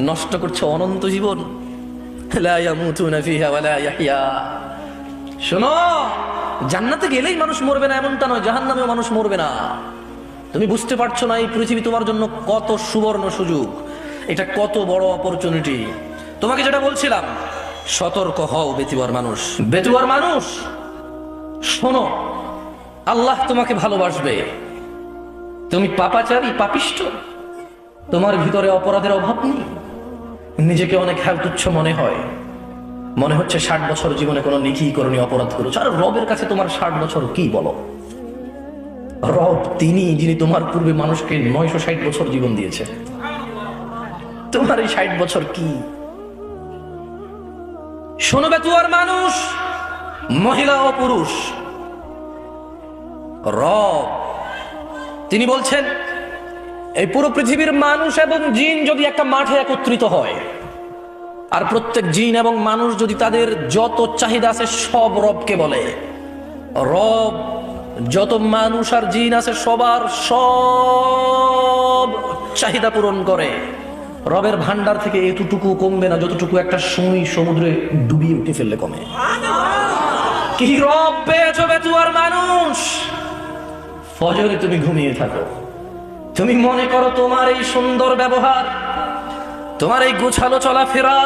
নষ্ট করছো অনন্ত জীবন। লা ইয়ামুতুনা ফিহা ওয়া লা ইয়াহইয়া। শোনো, জান্নাতে গেলেই মানুষ মরবে না এমনটা নয়, জাহান্নামেও মানুষ মরবে না। তুমি বুঝতে পারছো না এই পৃথিবী তোমার জন্য কত সুবর্ণ সুযোগ, এটা কত বড় অপরচুনিটি। তোমাকে যেটা বলছিলাম, সতর্ক হও বেতুয়ার মানুষ। বেতুয়ার মানুষ শোনো, আল্লাহ তোমাকে ভালোবাসবে। তুমি পাপাচারী, পাপিষ্ঠ, তোমার ভিতরে অপরাধের অভাব নেই, নিজেকে অনেক তুচ্ছ মনে হয়, মনে হচ্ছে 60 বছর জীবনে কোনো নেকি করনি, অপরাধ করেছো। আর রবের কাছে তোমার 60 বছর কি বলো? রব তিনি যিনি তোমার পূর্বে মানুষকে 960 বছর জীবন দিয়েছে। তোমার এই 60 বছর কি? শোনো বেতুয়ার মানুষ, মহিলা ও পুরুষ, রব তিনি বলছেন এই পুরো পৃথিবীর মানুষ এবং জিন যদি একটা মাঠে একত্রিত হয়, আর প্রত্যেক জিন এবং মানুষ যদি তাদের যত চাহিদা আছে সব রবকে বলে, রব যত মানুষ আর জিন আছে সবার সব চাহিদা পূরণ করে। রবের ভান্ডার থেকে এতটুকু কমবে না যতটুকু একটা সুই সমুদ্রে ডুবিয়ে উঠে ফেললে কমে। কি রব পেয়েছো বেতুয়ার মানুষ? ফজরে তুমি ঘুমিয়ে থাকো, তুমি মনে করো তোমার এই সুন্দর ব্যবহার, তোমার এই গোছালো চলাফেরা,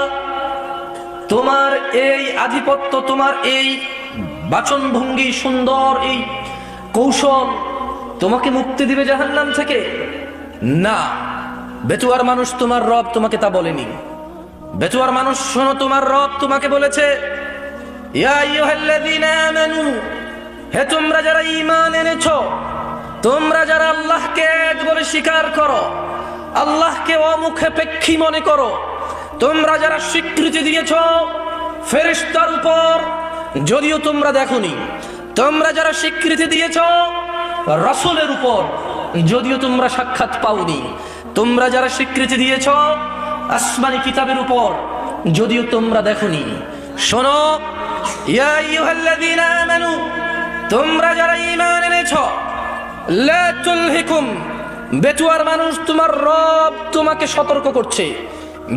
তোমার এই আধিপত্য, তোমার এই বাচন ভঙ্গি, সুন্দর এই কৌশল তোমাকে মুক্তি দিবে জাহান্নাম থেকে। না, বেতুয়ার মানুষ, তোমার রব তোমাকে তা বলেনি। বেতুয়ার মানুষ শোনো, তোমার রব তোমাকে বলেছে, ইয়া আইয়ুহাল্লাযীনা আমানু, হে তোমরা যারা ঈমান এনেছো, তোমরা যারা আল্লাহকে এক বলে স্বীকার করো, আল্লাহকে অমুখাপেক্ষী মনে করো, তোমরা যারা স্বীকৃতি দিয়েছ ফেরেশতার উপর যদিও তোমরা দেখোনি, তোমরা যারা স্বীকৃতি দিয়েছ রাসূলের উপর যদিও তোমরা সাক্ষাৎ পাওনি, তোমরা যারা স্বীকৃতি দিয়েছ আসমানি কিতাবের উপর যদিও তোমরা দেখোনি, শোনো, ইয়া আইয়ুহাল্লাযীনা আমানু, তোমরা যারা ঈমান এনেছো, লা তুলহিকুম, বেতুয়ার মানুষ তোমার রব তোমাকে সতর্ক করছে।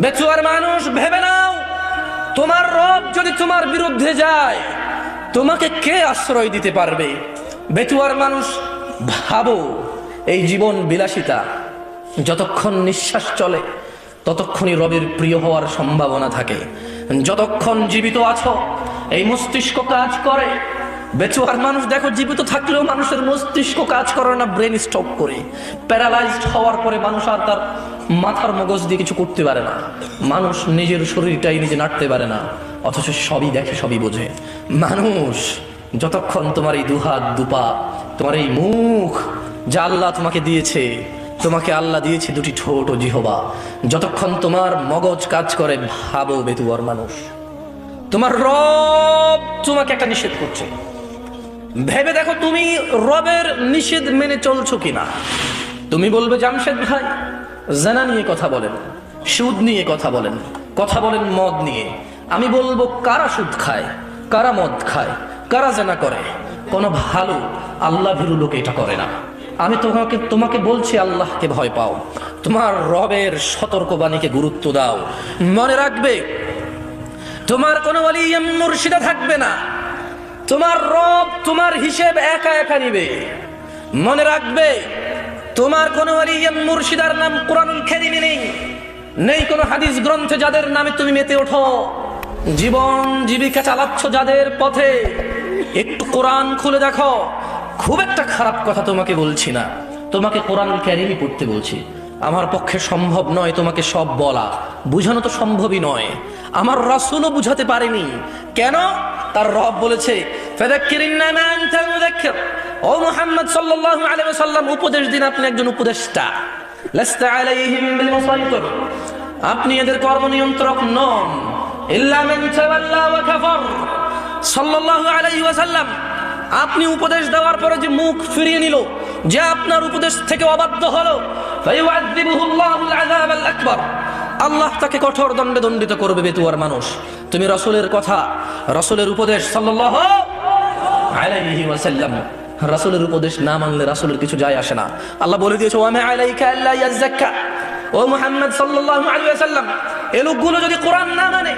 বেতুয়ার মানুষ ভেবে নাও, তোমার রব যদি তোমার বিরুদ্ধে যায় তোমাকে কে আশ্রয় দিতে পারবে? বেতুয়ার মানুষ ভাবো, এই জীবন বিলাসিতা, যতক্ষণ নিঃশ্বাস চলে ততক্ষণই রবের প্রিয় হওয়ার সম্ভাবনা থাকে। যতক্ষণ জীবিত আছো এই মস্তিষ্ক কাজ করে। বেচুয়ার মানুষ দেখো, জীবিত থাকলেও মানুষের মস্তিষ্ক কাজ করে না, ব্রেন স্ট্রোক করে। প্যারালাইজড হওয়ার পরে মানুষ আর তার মাথার মগজ দিয়ে কিছু করতে পারে না, মানুষ নিজের শরীরটাই নিজে নাড়তে পারে না, অথচ সবই দেখে, সবই বোঝে। মানুষ যতক্ষণ তোমার এই দুহাত দুপা, তোমার এই মুখ যা আল্লাহ তোমাকে দিয়েছে, তোমাকে আল্লাহ দিয়েছে দুটি ঠোঁট ও জিহবা, যতক্ষণ তোমার মগজ কাজ করে, ভাবো বেতুয়ার মানুষ, তোমার রব তোমাকে একটা নিষেধ করছে। ভেবে দেখো তুমি রবের নিষেধ মেনে চলছো কিনা। তুমি বলবে, জামশেদ ভাই জানা নিয়ে কথা বলেন, সুদ নিয়ে কথা বলেন, কথা বলেন মদ নিয়ে। আমি বলবো, কারা সুদ খায়, কারা মদ খায়, কারা জানা করে? কোনো ভালো আল্লাহ ভীরু লোক এটা করে না। আমি তোমাকে বলছি, আল্লাহকে ভয় পাও, তোমার রবের সতর্কবাণীকে গুরুত্ব দাও। মনে রাখবে, তোমার কোনো ওলি মুর্শিদা থাকবে না, তোমার রব তোমার হিসেব একা একা নিবে। মনে রাখবে, তোমার কোনো ওলি মুর্শিদার নাম কুরআনুল কারীমে নেই, নেই কোনো হাদিস গ্রন্থে যাদের নামে তুমি মেতে ওঠো, জীবন জীবিকা চালাচ্ছ যাদের পথে। একটু কোরআন খুলে দেখো। খুব একটা খারাপ কথা তোমাকে বলছি না, তোমাকে কোরআনুল কারীমই পড়তে বলছি। আমার পক্ষে সম্ভব নয় তোমাকে সব বলা, বুঝানো তো সম্ভবই নয়। আমার রাসূলও বুঝাতে পারেনি। কেন? তার রব বলেছে, ফাযাক্কির ইন্নামা আনতা মুযাক্কির। ও মুহাম্মদ সাল্লাল্লাহু আলাইহি ওয়াসাল্লাম, উপদেশ দিন, আপনি একজন উপদেষ্টা। লাস্তা আলাইহিম বিলমুসাইতির, আপনি এদের কর্ম নিয়ন্ত্রক নন। ইল্লা মান তাওয়াল্লা ওয়া কাফার। সাল্লাল্লাহু আলাইহি ওয়াসাল্লাম, আপনি উপদেশ দেওয়ার পরে যে মুখ ফিরিয়ে নিল, যে আপনার উপদেশ থেকে অবাধ্য হলো, ফায়ুআযিবুহুল্লাহুল আযাবাল আকবার, আল্লাহ তাকে কঠোর দণ্ডে দণ্ডিত করবে। বেতুয়ার মানুষ, তুমি রাসূলের কথা, রাসূলের উপদেশ সাল্লাল্লাহু আলাইহি ওয়াসাল্লাম, রাসূলের উপদেশ না মানলে রাসূলের কিছু যায় আসে না। আল্লাহ বলে দিয়েছে, ওয়া মা আলাইকা আল্লা ইয়াযাক্কা, ও মুহাম্মদ সাল্লাল্লাহু আলাইহি ওয়াসাল্লাম, এই লোকগুলো যদি কোরআন না মানে,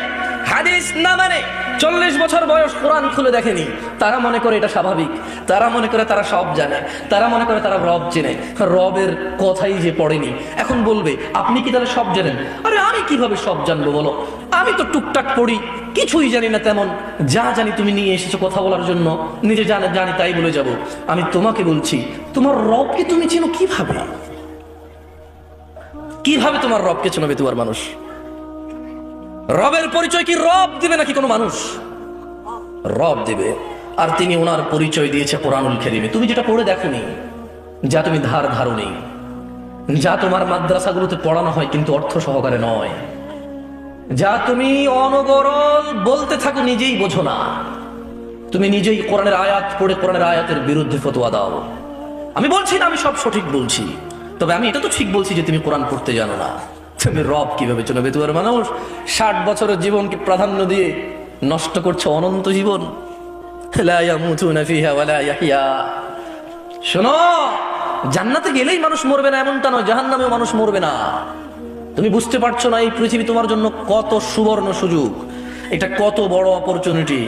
হাদিস না মানে, 40 বছর বয়স কোরআন খুলে দেখেনি, তারা মনে করে এটা স্বাভাবিক, তারা মনে করে তারা সব জানে, তারা মনে করে তারা রব চেনে, রবের কথাই যে পড়েনি। এখন বলবে আপনি কি তাহলে সব জানেন? আরে আমি কিভাবে সব জানবো বলো, আমি তো টুকটাক পড়ি, কিছুই জানি না তেমন, যা জানি তুমি নিয়ে এসেছো কথা বলার জন্য, নিজে জানি তাই বলে যাব। আমি তোমাকে বলছি, তোমার রবকে তুমি চেনো কিভাবে? কিভাবে তোমার রবকে চেনবে তোমার মানুষ? রবের পরিচয় কি রব দিবে নাকি কোনো মানুষ? রব দিবে, আর তিনি ওনার পরিচয় দিয়েছে কোরআনুল কারীমে। তুমি যেটা পড়ে দেখোনি, যা তুমি ধারণী, যা তোমার মাদ্রাসাগুলোতে পড়ানো হয় কিন্তু অর্থ সহকারে নয়, যা তুমি অনবরত বলতে থাকো নিজেই বোঝো না, তুমি নিজেই কোরআনের আয়াত পড়ে কোরআনের আয়াতের বিরুদ্ধে ফতোয়া দাও। আমি বলছি না আমি সব সঠিক বলছি, তবে আমি এটা তো ঠিক বলছি যে তুমি কোরআন পড়তে জানো না। তুমি রব কিভাবে চেনবে তোমার মানুষ? 60 বছরের জীবনকে প্রাধান্য দিয়ে নষ্ট করছো অনন্ত জীবন। লা ইয়ামুতুনা ফিহা ওয়ালা ইয়াহইয়া। শোনো, জান্নাতে গেলেই মানুষ মরবে না এমনটা নয়, জাহান্নামেও মানুষ মরবে না। তুমি বুঝতে পারছো না এই পৃথিবী তোমার জন্য কত সুবর্ণ সুযোগ, এটা কত বড় অপরচুনিটি।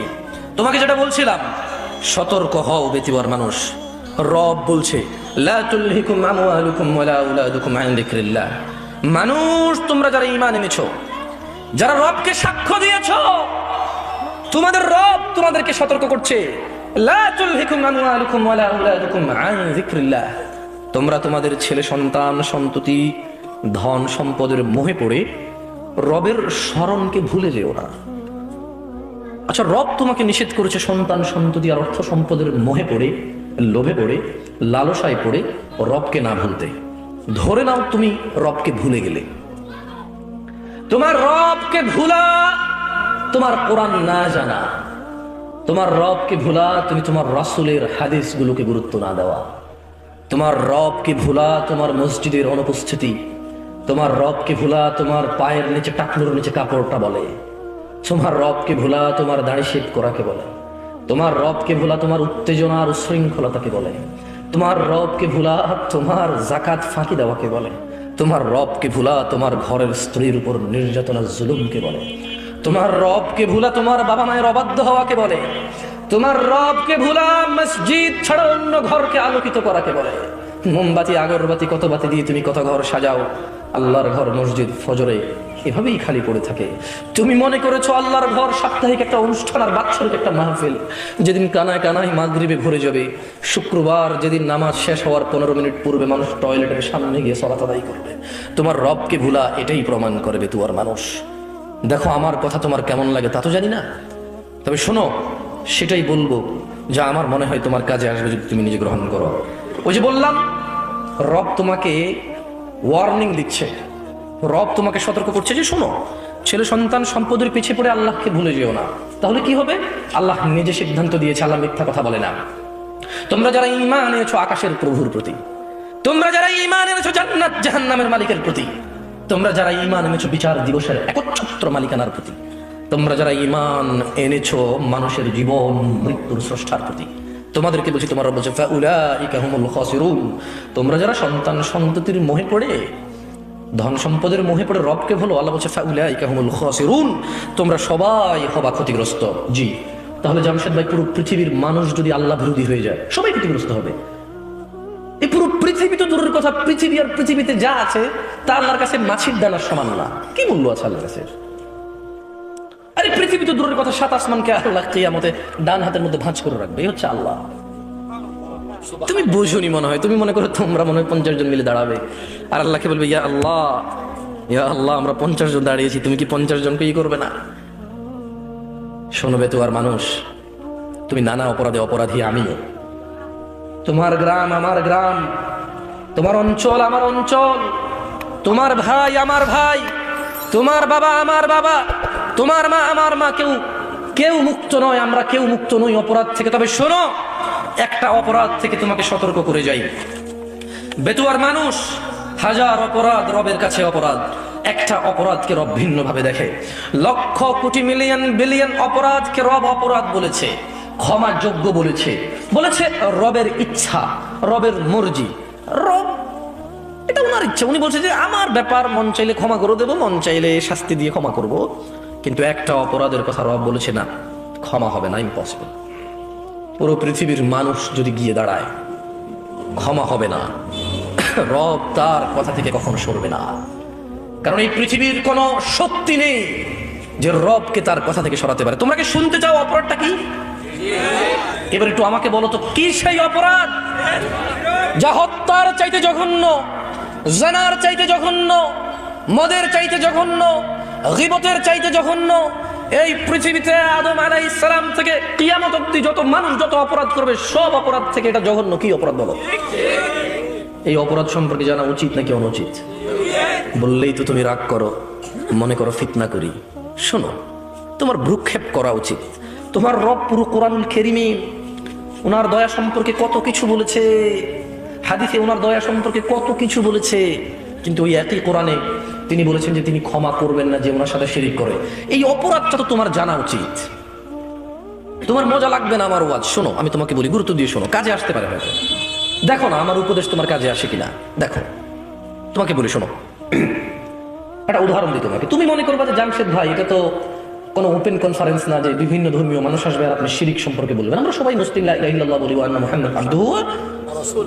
তোমাকে যেটা বলছিলাম, সতর্ক হও বেতিবার মানুষ। রব বলছে লা তুলহিকুম আমওয়ালুকুম ওয়ালা আওলাদুকুম আন যিকরিল্লাহ। মানুষ, তোমরা যারা ঈমান এনেছো, যারা রবকে সাক্ষ্য দিয়েছো, তোমাদের রব তোমাদেরকে সতর্ক করছে, লা তুলহিকুম আমওয়ালুকুম ওয়ালা আওলাদুকুম আন যিকরিল্লাহ। তোমরা তোমাদের ছেলে সন্তান সন্ততি ধন সম্পদের মোহে পড়ে রবের স্মরণকে ভুলে যেও না। আচ্ছা, রব তোমাকে নিষেধ করেছে সন্তান সন্ততি আর অর্থ সম্পদের মোহে পড়ে, লোভে পড়ে, লালসায় পড়ে রবকে না ভুলতে। ধরে নাও তুমি রবকে ভুলে গেলে, তোমার রবকে ভুলা তোমার কোরআন না জানা, তোমার রবকে ভুলা তুমি তোমার রাসূলের হাদিসগুলোকে গুরুত্ব না দেওয়া, তোমার রবকে ভুলা তোমার মসজিদের অনুপস্থিতি, তোমার রবকে ভুলা তোমার পায়ের নিচে টাকনুর নিচে কাপড়টা বলে, তোমার রবকে ভুলা তোমার দাড়ি শেভ করাকে বলে, তোমার রবকে ভুলা তোমার উত্তেজনা আর উশৃঙ্খলতাকে বলে, তোমার রবকে ভুলা তোমার যাকাত ফাঁকি দেওয়াকে বলে, তোমার রবকে ভুলা তোমার ঘরের স্ত্রীর উপর নির্যাতনা জুলুমকে বলে, তোমার রবকে ভুলা তোমার বাবা মায়ের অবাধ্য হওয়াকে বলে, তোমার রবকে ভুলা মসজিদ ছাড়া অন্য ঘরকে আলোকিত করাকে বলে। মোমবাতি আগরবাতি কত বাতি দিয়ে তুমি কত ঘর সাজাও, আল্লাহর ঘর মসজিদ ফজরে এভাবেই খালি পড়ে থাকে। তুমি মনে করেছো আল্লাহর ঘর সাপ্তাহিক একটা অনুষ্ঠান আর বাৎসরিক একটা মাহফিল, যেদিন কানায় কানায় মাগরিবে ভরে যাবে, শুক্রবার যেদিন নামাজ শেষ হওয়ার 15 মিনিট পূর্বে মানুষ টয়লেটের সামনে গিয়ে সালাত আদায় করবে। তোমার রবকে ভুলা এটাই প্রমাণ করবে তোমার মানুষ। দেখো, আমার কথা তোমার কেমন লাগে তা তো জানি না, তবে শোনো, সেটাই বলবো যা আমার মনে হয় তোমার কাজে আসবে যদি তুমি নিজে গ্রহণ করো। ওই যে বললাম, রব তোমাকে ওয়ার্নিং দিচ্ছে, রব তোমাকে সতর্ক করছে যে শোনো, ছেলে সন্তান সম্পদের পিছিয়ে পড়ে আল্লাহকে ভুলে যেও না। তাহলে কি হবে? আল্লাহ নিজে সিদ্ধান্ত দিয়েছে, আল্লাহ মিথ্যা কথা বলে না। তোমরা যারা ঈমান এনেছো আকাশের প্রভুর প্রতি, তোমরা যারা ঈমান এনেছো জান্নাত জাহান্নামের মালিকের প্রতি, তোমরা যারা ঈমান এনেছো বিচার দিবসের একচ্ছত্র মালিকানার প্রতি, তোমরা যারা ঈমান এনেছো মানুষের জীবন মৃত্যুর স্রষ্টার প্রতি, তোমাদেরকে বলছি, তোমার রব বলছে ফাউলাইকা হুমুল খাসিরুন। তোমরা যারা সন্তান সন্ততির মোহে পড়ে, ধন সম্পদের মোহে পড়ে রবকে ভুলো, আল্লাহ বলছে ফাউলাইকা হুমুল খাসিরুন, তোমরা সবাই হবা ক্ষতিগ্রস্ত। জি, তাহলে জামশেদ ভাই, পুরো পৃথিবীর মানুষ যদি আল্লাহ বিরোধী হয়ে যায়, সবাই ক্ষতিগ্রস্ত হবে। এই পুরো পৃথিবী তো দূরের কথা, পৃথিবী আর পৃথিবীতে যা আছে তা আল্লাহর কাছে মাছির দানার সমান না। কি মূল্য আছে আল্লাহর কাছে? আরে পৃথিবী তো দূরের কথা, 7 আসমানকে আল্লাহ কিয়ামতে ডান হাতের মধ্যে ভাঁজ করে রাখবে, এই হচ্ছে আল্লাহ। তুমি বুঝুনি মনে হয়, তুমি মনে করো তোমরা মনে হয় 50 জন মিলে দাঁড়াবে আর আল্লাহকে বলবে ইয়া আল্লাহ, ইয়া আল্লাহ, আমরা 50 জন দাঁড়িয়েছি, তুমি কি 50 জনকে ই করবে না? শোনবে তো আর মানুষ, তুমি নানা অপরাধে অপরাধী আমিও। তোমার গ্রাম আমার গ্রাম, তোমার অঞ্চল আমার অঞ্চল, তোমার ভাই আমার ভাই, তোমার বাবা আমার বাবা, তোমার মা আমার মা, কেউ মুক্ত নয়, আমরা কেউ মুক্ত নই অপরাধ থেকে। তবে শোনো, একটা অপরাধ থেকে তোমাকে সতর্ক করে যাই। বেতুয়ার মানুষ, হাজার অপরাধ রবের কাছে অপরাধ, একটা অপরাধকে রব ভিন্ন ভাবে দেখে। লক্ষ কোটি মিলিয়ন বিলিয়ন অপরাধকে রব অপরাধ বলেছে, ক্ষমা যোগ্য বলেছে রবের ইচ্ছা, রবের মর্জি। রব এটা ওনার ওনার ইচ্ছা, উনি বলছে যে আমার ব্যাপার, মন চাইলে ক্ষমা করে দেবো, মন চাইলে শাস্তি দিয়ে ক্ষমা করব। কিন্তু একটা অপরাধের কথা রব বলেছে না, ক্ষমা হবে না, ইম্পসিবল। পুরো পৃথিবীর মানুষ যদি গিয়ে দাঁড়ায়, ক্ষমা হবে না। রব তার কথা থেকে কখনো সরবে না, কারণ এই পৃথিবীর কোনো শক্তি নেই যে রবকে তার কথা থেকে সরাতে পারে। তোমরা কি শুনতে চাও অপরাধটা কি? এবার একটু আমাকে বলো তো, কি সেই অপরাধ যা হত্যার চাইতে জঘন্য, জানার চাইতে জঘন্য, মদের চাইতে জঘন্য, গীবতের চাইতে জঘন্য? এই পৃথিবীতে আদম আলাইহিস সালাম থেকে কিয়ামত অবধি যত মানুষ যত অপরাধ করবে, সব অপরাধ থেকে এটা জঘন্য। কি অপরাধ বলো? এই অপরাধ সম্পর্কে জানা উচিত নাকি অনুচিত? বললেই তো তুমি রাগ করো, মনে করো ফিতনা করি। শোনো, তোমার ভ্রুক্ষেপ করা উচিত। তোমার রব পুরো কোরআনুল কারীমে ওনার দয়া সম্পর্কে কত কিছু বলেছে, হাদিসে ওনার দয়া সম্পর্কে কত কিছু বলেছে, কিন্তু ওই একই কোরআনে তিনি বলেছেন যে তিনি ক্ষমা করবেন না যে ওনার সাথে শিরিক করে। এই অপরাধটা তো তোমার জানা উচিত। তোমার মজা লাগবে না আমার ওয়াজ, শোনো আমি তোমাকে বলি, গুরুত্ব দিয়ে শোনো, কাজে আসতে পারে হয়তো। দেখো না আমার উপদেশ তোমার কাজে আসে কিনা, দেখো। তোমাকে বলি শোনো, একটা উদাহরণ দিই তোমাকে। তুমি মনে করবা যে জামশেদ ভাই, এটা তো কোনো ওপেন কনফারেন্স না যে বিভিন্ন ধর্মীয় মানুষ আসবে আর আপনি শিরিক সম্পর্কে বলবেন। আমরা সবাই মুসলিম, লা ইলাহা ইল্লাল্লাহ বলি, ওয়া আন্না মুহাম্মাদান আবদুহু ওয়া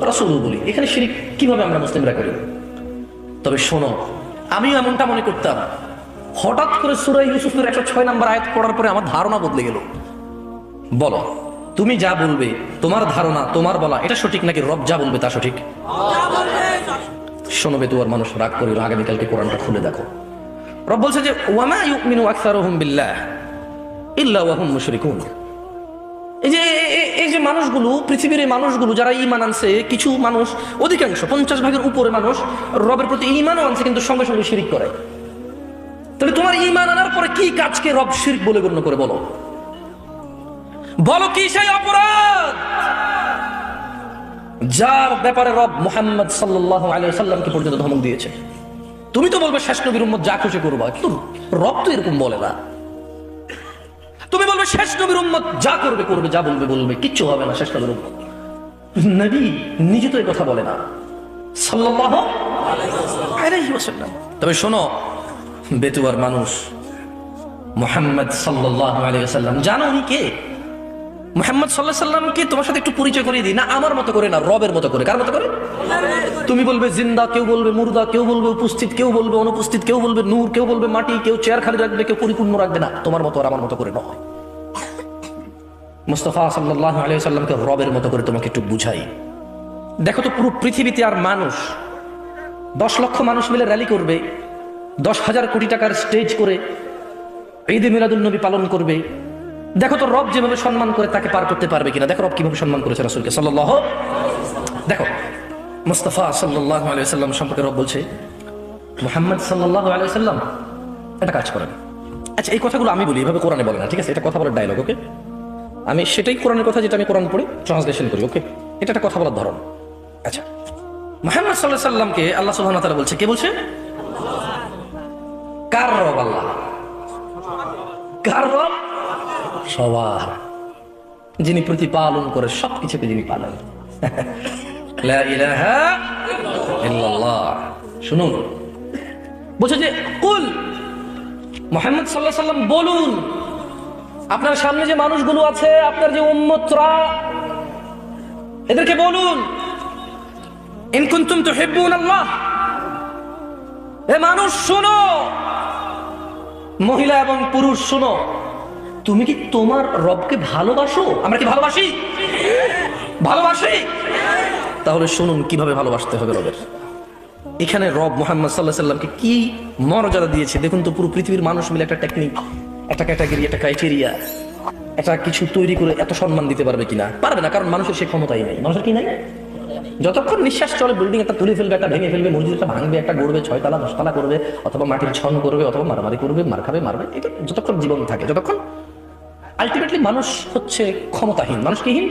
রাসূলুহু বলি। এখানে শিরিক কিভাবে আমরা মুসলিমরা করি? তবে শোনো, আমিও এমনটা মনে করতাম। হঠাৎ করে সূরা ইউসুফের 106 নম্বর আয়াত পড়ার পরে আমার ধারণা বদলে গেল। বলো, তুমি যা বলবে, তোমার ধারণা, তোমার বলা, এটা সঠিক নাকি রব যা বলবে তা সঠিক? শোনো বেতুয়ার মানুষ, রাগ করিল, আগামীকালকে কোরআনটা খুলে দেখো। রব বলছে যে ওয়ামা ইউমিনু আকসারুহুম বিল্লাহ ইল্লা ওয়া হুম মুশরিকুন। এই যে মানুষগুলো, পৃথিবীর এই মানুষগুলো যারা ঈমান আনছে, কিছু মানুষ, অধিকাংশ 50 ভাগের উপরে মানুষ রবের প্রতি ঈমানও আনছে, কিন্তু সঙ্গে সঙ্গে শিরক করে। তাহলে তোমার ঈমান আনার পরে কি কাজকে রব শিরক বলে গণ্য করে? বলো, বলো কি সেই অপরাধ যার ব্যাপারে রব মুহাম্মদ সাল্লাল্লাহু আলাইহি ওয়াসাল্লামকে পর্যন্ত ধমক দিয়েছে? তুমি তো বলবে শেষ নবীর উম্মত যা খুশি করবা, কিন্তু রব তো এরকম বলে না। তুমি বলবে শেষ নবীর উম্মত যা করবে করবে, যা বলবে বলবে, কিচ্ছু হবে না শেষ নবীর উম্মত। নবী নিজে তো এই কথা বলে না সাল্লাল্লাহু আলাইহি ওয়াসাল্লাম। তবে শোনো বেতুয়ার মানুষ, মুহাম্মদ সাল্লাল্লাহু আলাইহি ওয়াসাল্লাম জানো উনি কে? মুহাম্মদ সাল্লাল্লাহু আলাইহি ওয়াসাল্লামকে তোমার সাথে একটু পরিচয় করিয়ে দিই না, আমার মতো করে না, রবের মতো করে। কার মতো করে? তুমি বলবে জিন্দা, কেউ বলবে মুর্দা, কেউ বলবে উপস্থিত, কেউ বলবে অনুপস্থিত, কেউ বলবে নূর, কেউ বলবে মাটি, কেউ চেয়ার খালি রাখবে, কেউ পরিপূর্ণ রাখবে না। তোমার মতো আর আমার মতো করে নয়। মুস্তাফা সাল্লাল্লাহু আলাইহি ওয়াসাল্লামকে রবের মতো করে তোমাকে একটু বুঝাই। দেখো তো পুরো পৃথিবীতে আর মানুষ 10 লক্ষ মানুষ মিলে র্যালি করবে, 10,000 কোটি টাকার স্টেজ করে ঈদে মিলাদুন নবী পালন করবে। দেখো তো রব যেভাবে সম্মান করে তাকে পার করতে পারবে কিনা? দেখো রব কিভাবে সম্মান করেছে রাসূলকে সাল্লাল্লাহু। দেখো মুস্তাফা সাল্লাল্লাহু আলাইহি ওয়াসাল্লাম সম্পর্কে রব বলছে, মুহাম্মদ সাল্লাল্লাহু আলাইহি ওয়াসাল্লাম একটা কাজ করেন। আচ্ছা, এই কথাগুলো আমি বলি, এভাবে কোরআনে বলে না, ঠিক আছে? এটা কথা বলার ডায়লগ, ওকে? আমি সেটাই কোরআনের কথা যেটা আমি কোরআন পড়ি ট্রান্সলেশন করি, ওকে? এটা একটা কথা বলার ধরন। আচ্ছা, মুহাম্মদ সাল্লাল্লাহু আলাইহি ওয়াসাল্লামকে আল্লাহ সুবহানাহু ওয়া তাআলা বলছে, কে বলছে? কার রব? আল্লাহ। কার রব? সবার, যিনি প্রতিপালন করে সবকিছুকে, যিনি পালন। লা ইলাহা ইল্লাল্লাহ। শুনুন, বলছে যে কুল, মুহাম্মদ সাল্লাল্লাহু আলাইহি ওয়াসাল্লাম বলুন, আপনার সামনে যে মানুষগুলো আছে, আপনার যে উম্মতরা, এদেরকে বলুন, ইন কুনতুম তুহিব্বুনাল্লাহ, এ মানুষ শোনো, মহিলা এবং পুরুষ শোনো, তুমি কি তোমার রবকে ভালোবাসো? আমরা কি ভালোবাসি? ভালোবাসি। তাহলে শুনুন কিভাবে ভালোবাসতে হবে রবের। এখানে রব মুহাম্মদ সাল্লাল্লাহু আলাইহি ওয়াসাল্লামকে কি মর্যাদা দিয়েছে দেখুন তো। পুরো পৃথিবীর মানুষ মিলে একটা টেকনিক, একটা ক্যাটাগরি, একটা ক্রাইটেরিয়া, একটা কিছু তৈরি করে এত সম্মান দিতে পারবে কিনা? পারবে না, কারণ মানুষের সে ক্ষমতাই নেই। মানুষের কি নাই? যতক্ষণ নিঃশ্বাস চলে বিল্ডিং একটা তুলে ফেলবে, একটা ভেঙে ফেলবে, মসজিদ একটা ভাঙবে, একটা গড়বে, 6 তলা 10 তলা করবে, অথবা মাটির ছন করবে, অথবা মারামারি করবে, মার খাবে, মারবে। এটা যতক্ষণ জীবন থাকে, যতক্ষণ আলটিমেটলি মানুষ হচ্ছে ক্ষমতাহীন। মানুষ কিহীন?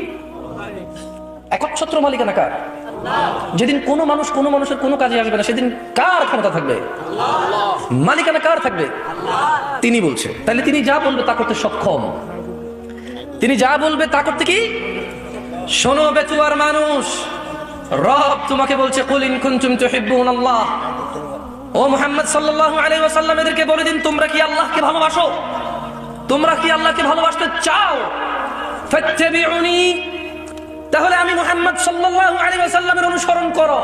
একচ্ছত্র মালিকানা কার? যেদিন কোনো মানুষ কোনো মানুষের কোনো কাজে আসবে না, সেদিন কার ক্ষমতা থাকবে? মালিকানা কার থাকবে? তিনি বলছে। তাহলে তিনি যা বলবে তা করতে সক্ষম। তিনি যা বলবে তা করতে কি? শোনো বেতুয়ার মানুষ, রব তোমাকে বলছে কুল ইন কুনতুম তুহিব্বুনাল্লাহ, ও মুহাম্মদ সাল্লাল্লাহু আলাইহি ওয়াসাল্লাম এদেরকে বলে দিন তোমরা কি আল্লাহকে ভালোবাসো, তোমরা কি আল্লাহকে ভালোবাসতে চাও, ফাত্তাবিউনি, তাহলে আমি মুহাম্মদ সাল্লাল্লাহু আলাইহি ওয়াসাল্লামের অনুসরণ করো।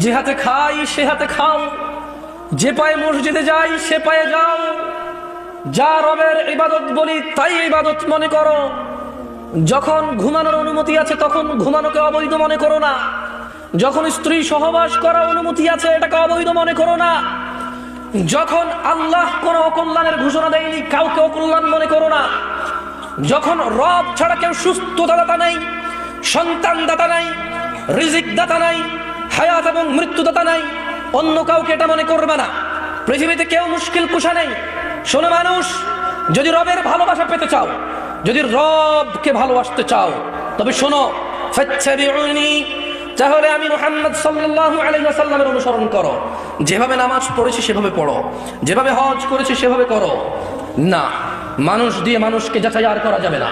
যে হাতে খাই সে হাতে খাও, যে পায়ে মসজিদে যাই সে পায়ে যাও, যা রবের ইবাদত বলি তাই ইবাদত মনে করো। যখন ঘুমানোর অনুমতি আছে তখন ঘুমানোকে অবৈধ মনে করো না, যখন স্ত্রী সহবাস করার অনুমতি আছে এটাকে অবৈধ মনে করো না, যখন আল্লাহ কোন অকল্যাণের ঘোষণা দেয়নি কাউকে অকল্যাণ মনে করো না, যখন রব ছাড়া কেউ সুস্থতা দাতা নাই, সন্তান দাতা নাই, রিজিক দাতা নাই, হায়াত এবং মৃত্যু দাতা নাই, অন্য কাউকে এটা মনে করবে না। পৃথিবীতে কেউ মুশকিল কুশা নেই। শোনো মানুষ, যদি রবের ভালোবাসা পেতে চাও, যদি রবকে ভালোবাসতে চাও, তবে শোনো, ফাত্তাবিউনি, তাহলে আমি মুহাম্মদ সাল্লাল্লাহু আলাইহি ওয়াসাল্লামের অনুসরণ করো। যেভাবে নামাজ পড়েছি সেভাবে পড়ো, যেভাবে হজ করেছি সেভাবে করো। না, মানুষ দিয়ে মানুষকে যাচাই আর করা যাবে না।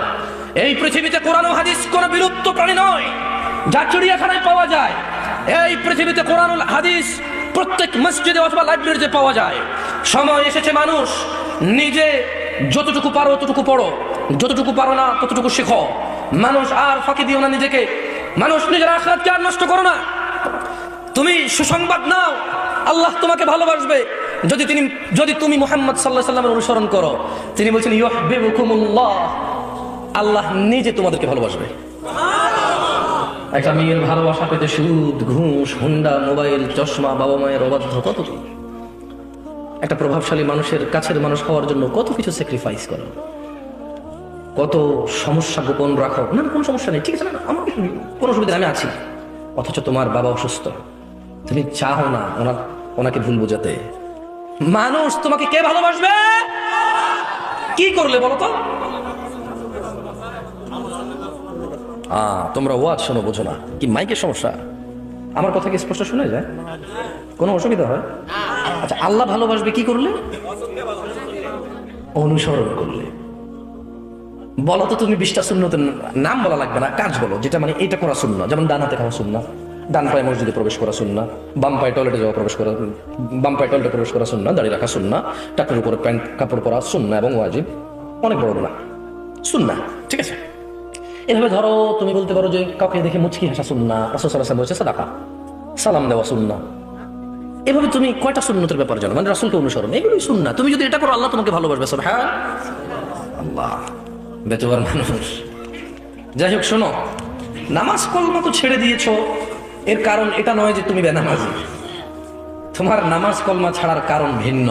এই পৃথিবীতে কোরআন ও হাদিস কোন বিলুপ্ত প্রাণী নয় যা চিড়িয়াখানায় পাওয়া যায়। এই পৃথিবীতে কোরআন ও হাদিস প্রত্যেক মসজিদে অথবা লাইব্রেরিতে পাওয়া যায়। সময় এসেছে মানুষ নিজে যতটুকু পারো ততটুকু পড়ো, যতটুকু পারো না ততটুকু শেখো। মানুষ আর ফাঁকি দিও না নিজেকে, মানুষ নিজের আখিরাতকে আর নষ্ট করো না। তুমি সুসংবাদ নাও, আল্লাহ তোমাকে ভালোবাসবে যদি তুমি মুহাম্মদ সাল্লাল্লাহু আলাইহি ওয়াসাল্লামের অনুসরণ করো। তিনি বলছেন ইউহিব্বুকুমুল্লাহ, আল্লাহ নিজে তোমাদেরকে ভালোবাসবে। একটা মেয়ের ভালোবাসা পেতে সুদ, ঘুষ, হুন্ডা, মোবাইল, চশমা, বাবা মায়ের অবাধ্য, কত কি। একটা প্রভাবশালী মানুষের কাছের মানুষ হওয়ার জন্য কত কিছু স্যাক্রিফাইস করো, কত সমস্যা গোপন রাখো। না কোনো সমস্যা নেই, ঠিক আছে, না আমার কোনো অসুবিধা নেই, আমি আছি। অথচ তোমার বাবা অসুস্থ, তুমি চাও না ওনাকে ভুল বোঝাতে। মানুষ তোমাকে কে ভালোবাসবে? কি করলে বলো তো? তোমরা ওয়াজ শোনো, বোঝো না কি? মাইকের সমস্যা? আমার কথা কি স্পষ্ট শোনা যায়? কোনো অসুবিধা হয়? আচ্ছা, আল্লাহ ভালোবাসবে কি করলে? অনুসরণ করলে। বলো তো তুমি 20টা সুন্নতের নাম বলা লাগবে না, কাজ বলো যেটা মানে এটা করা সুন্নাহ। যেমন ডান হাতে খাওয়া সুন্নাহ, ডান পায়ে মসজিদে প্রবেশ করা সুন্নাহ, বাম পায়ে টয়লেটে প্রবেশ করা সুন্নাহ, দাড়ি রাখা সুন্নাহ, টাকের উপরে প্যান্ট কাপড় পরা সুন্নাহ এবং ওয়াজিব। অনেক বড় না সুন্নাহ, ঠিক আছে। এভাবে ধরো তুমি বলতে পারো যে কাউকে দেখে মুচকি হাসা সুন্নাহ, রাসূল সাল্লাল্লাহু আলাইহি ওয়াসাল্লাম বলেছে সাদাকা, সালাম দেওয়া সুন্নাহ। এভাবে তুমি কয়টা সুন্নতের ব্যাপার জানো? মানে রাসূলকে অনুসরণ, এগুলোই সুন্নাহ। তুমি যদি এটা করো আল্লাহ তোমাকে ভালোবাসবে। সুবহানাল্লাহ, বেতোয়ার মানুষ। যাই হোক, শোনো, নামাজ কলমা তো ছেড়ে দিয়েছো, এর কারণ এটা নয় যে তুমি বেনামাজি। তোমার নামাজ কলমা ছাড়ার কারণ ভিন্ন।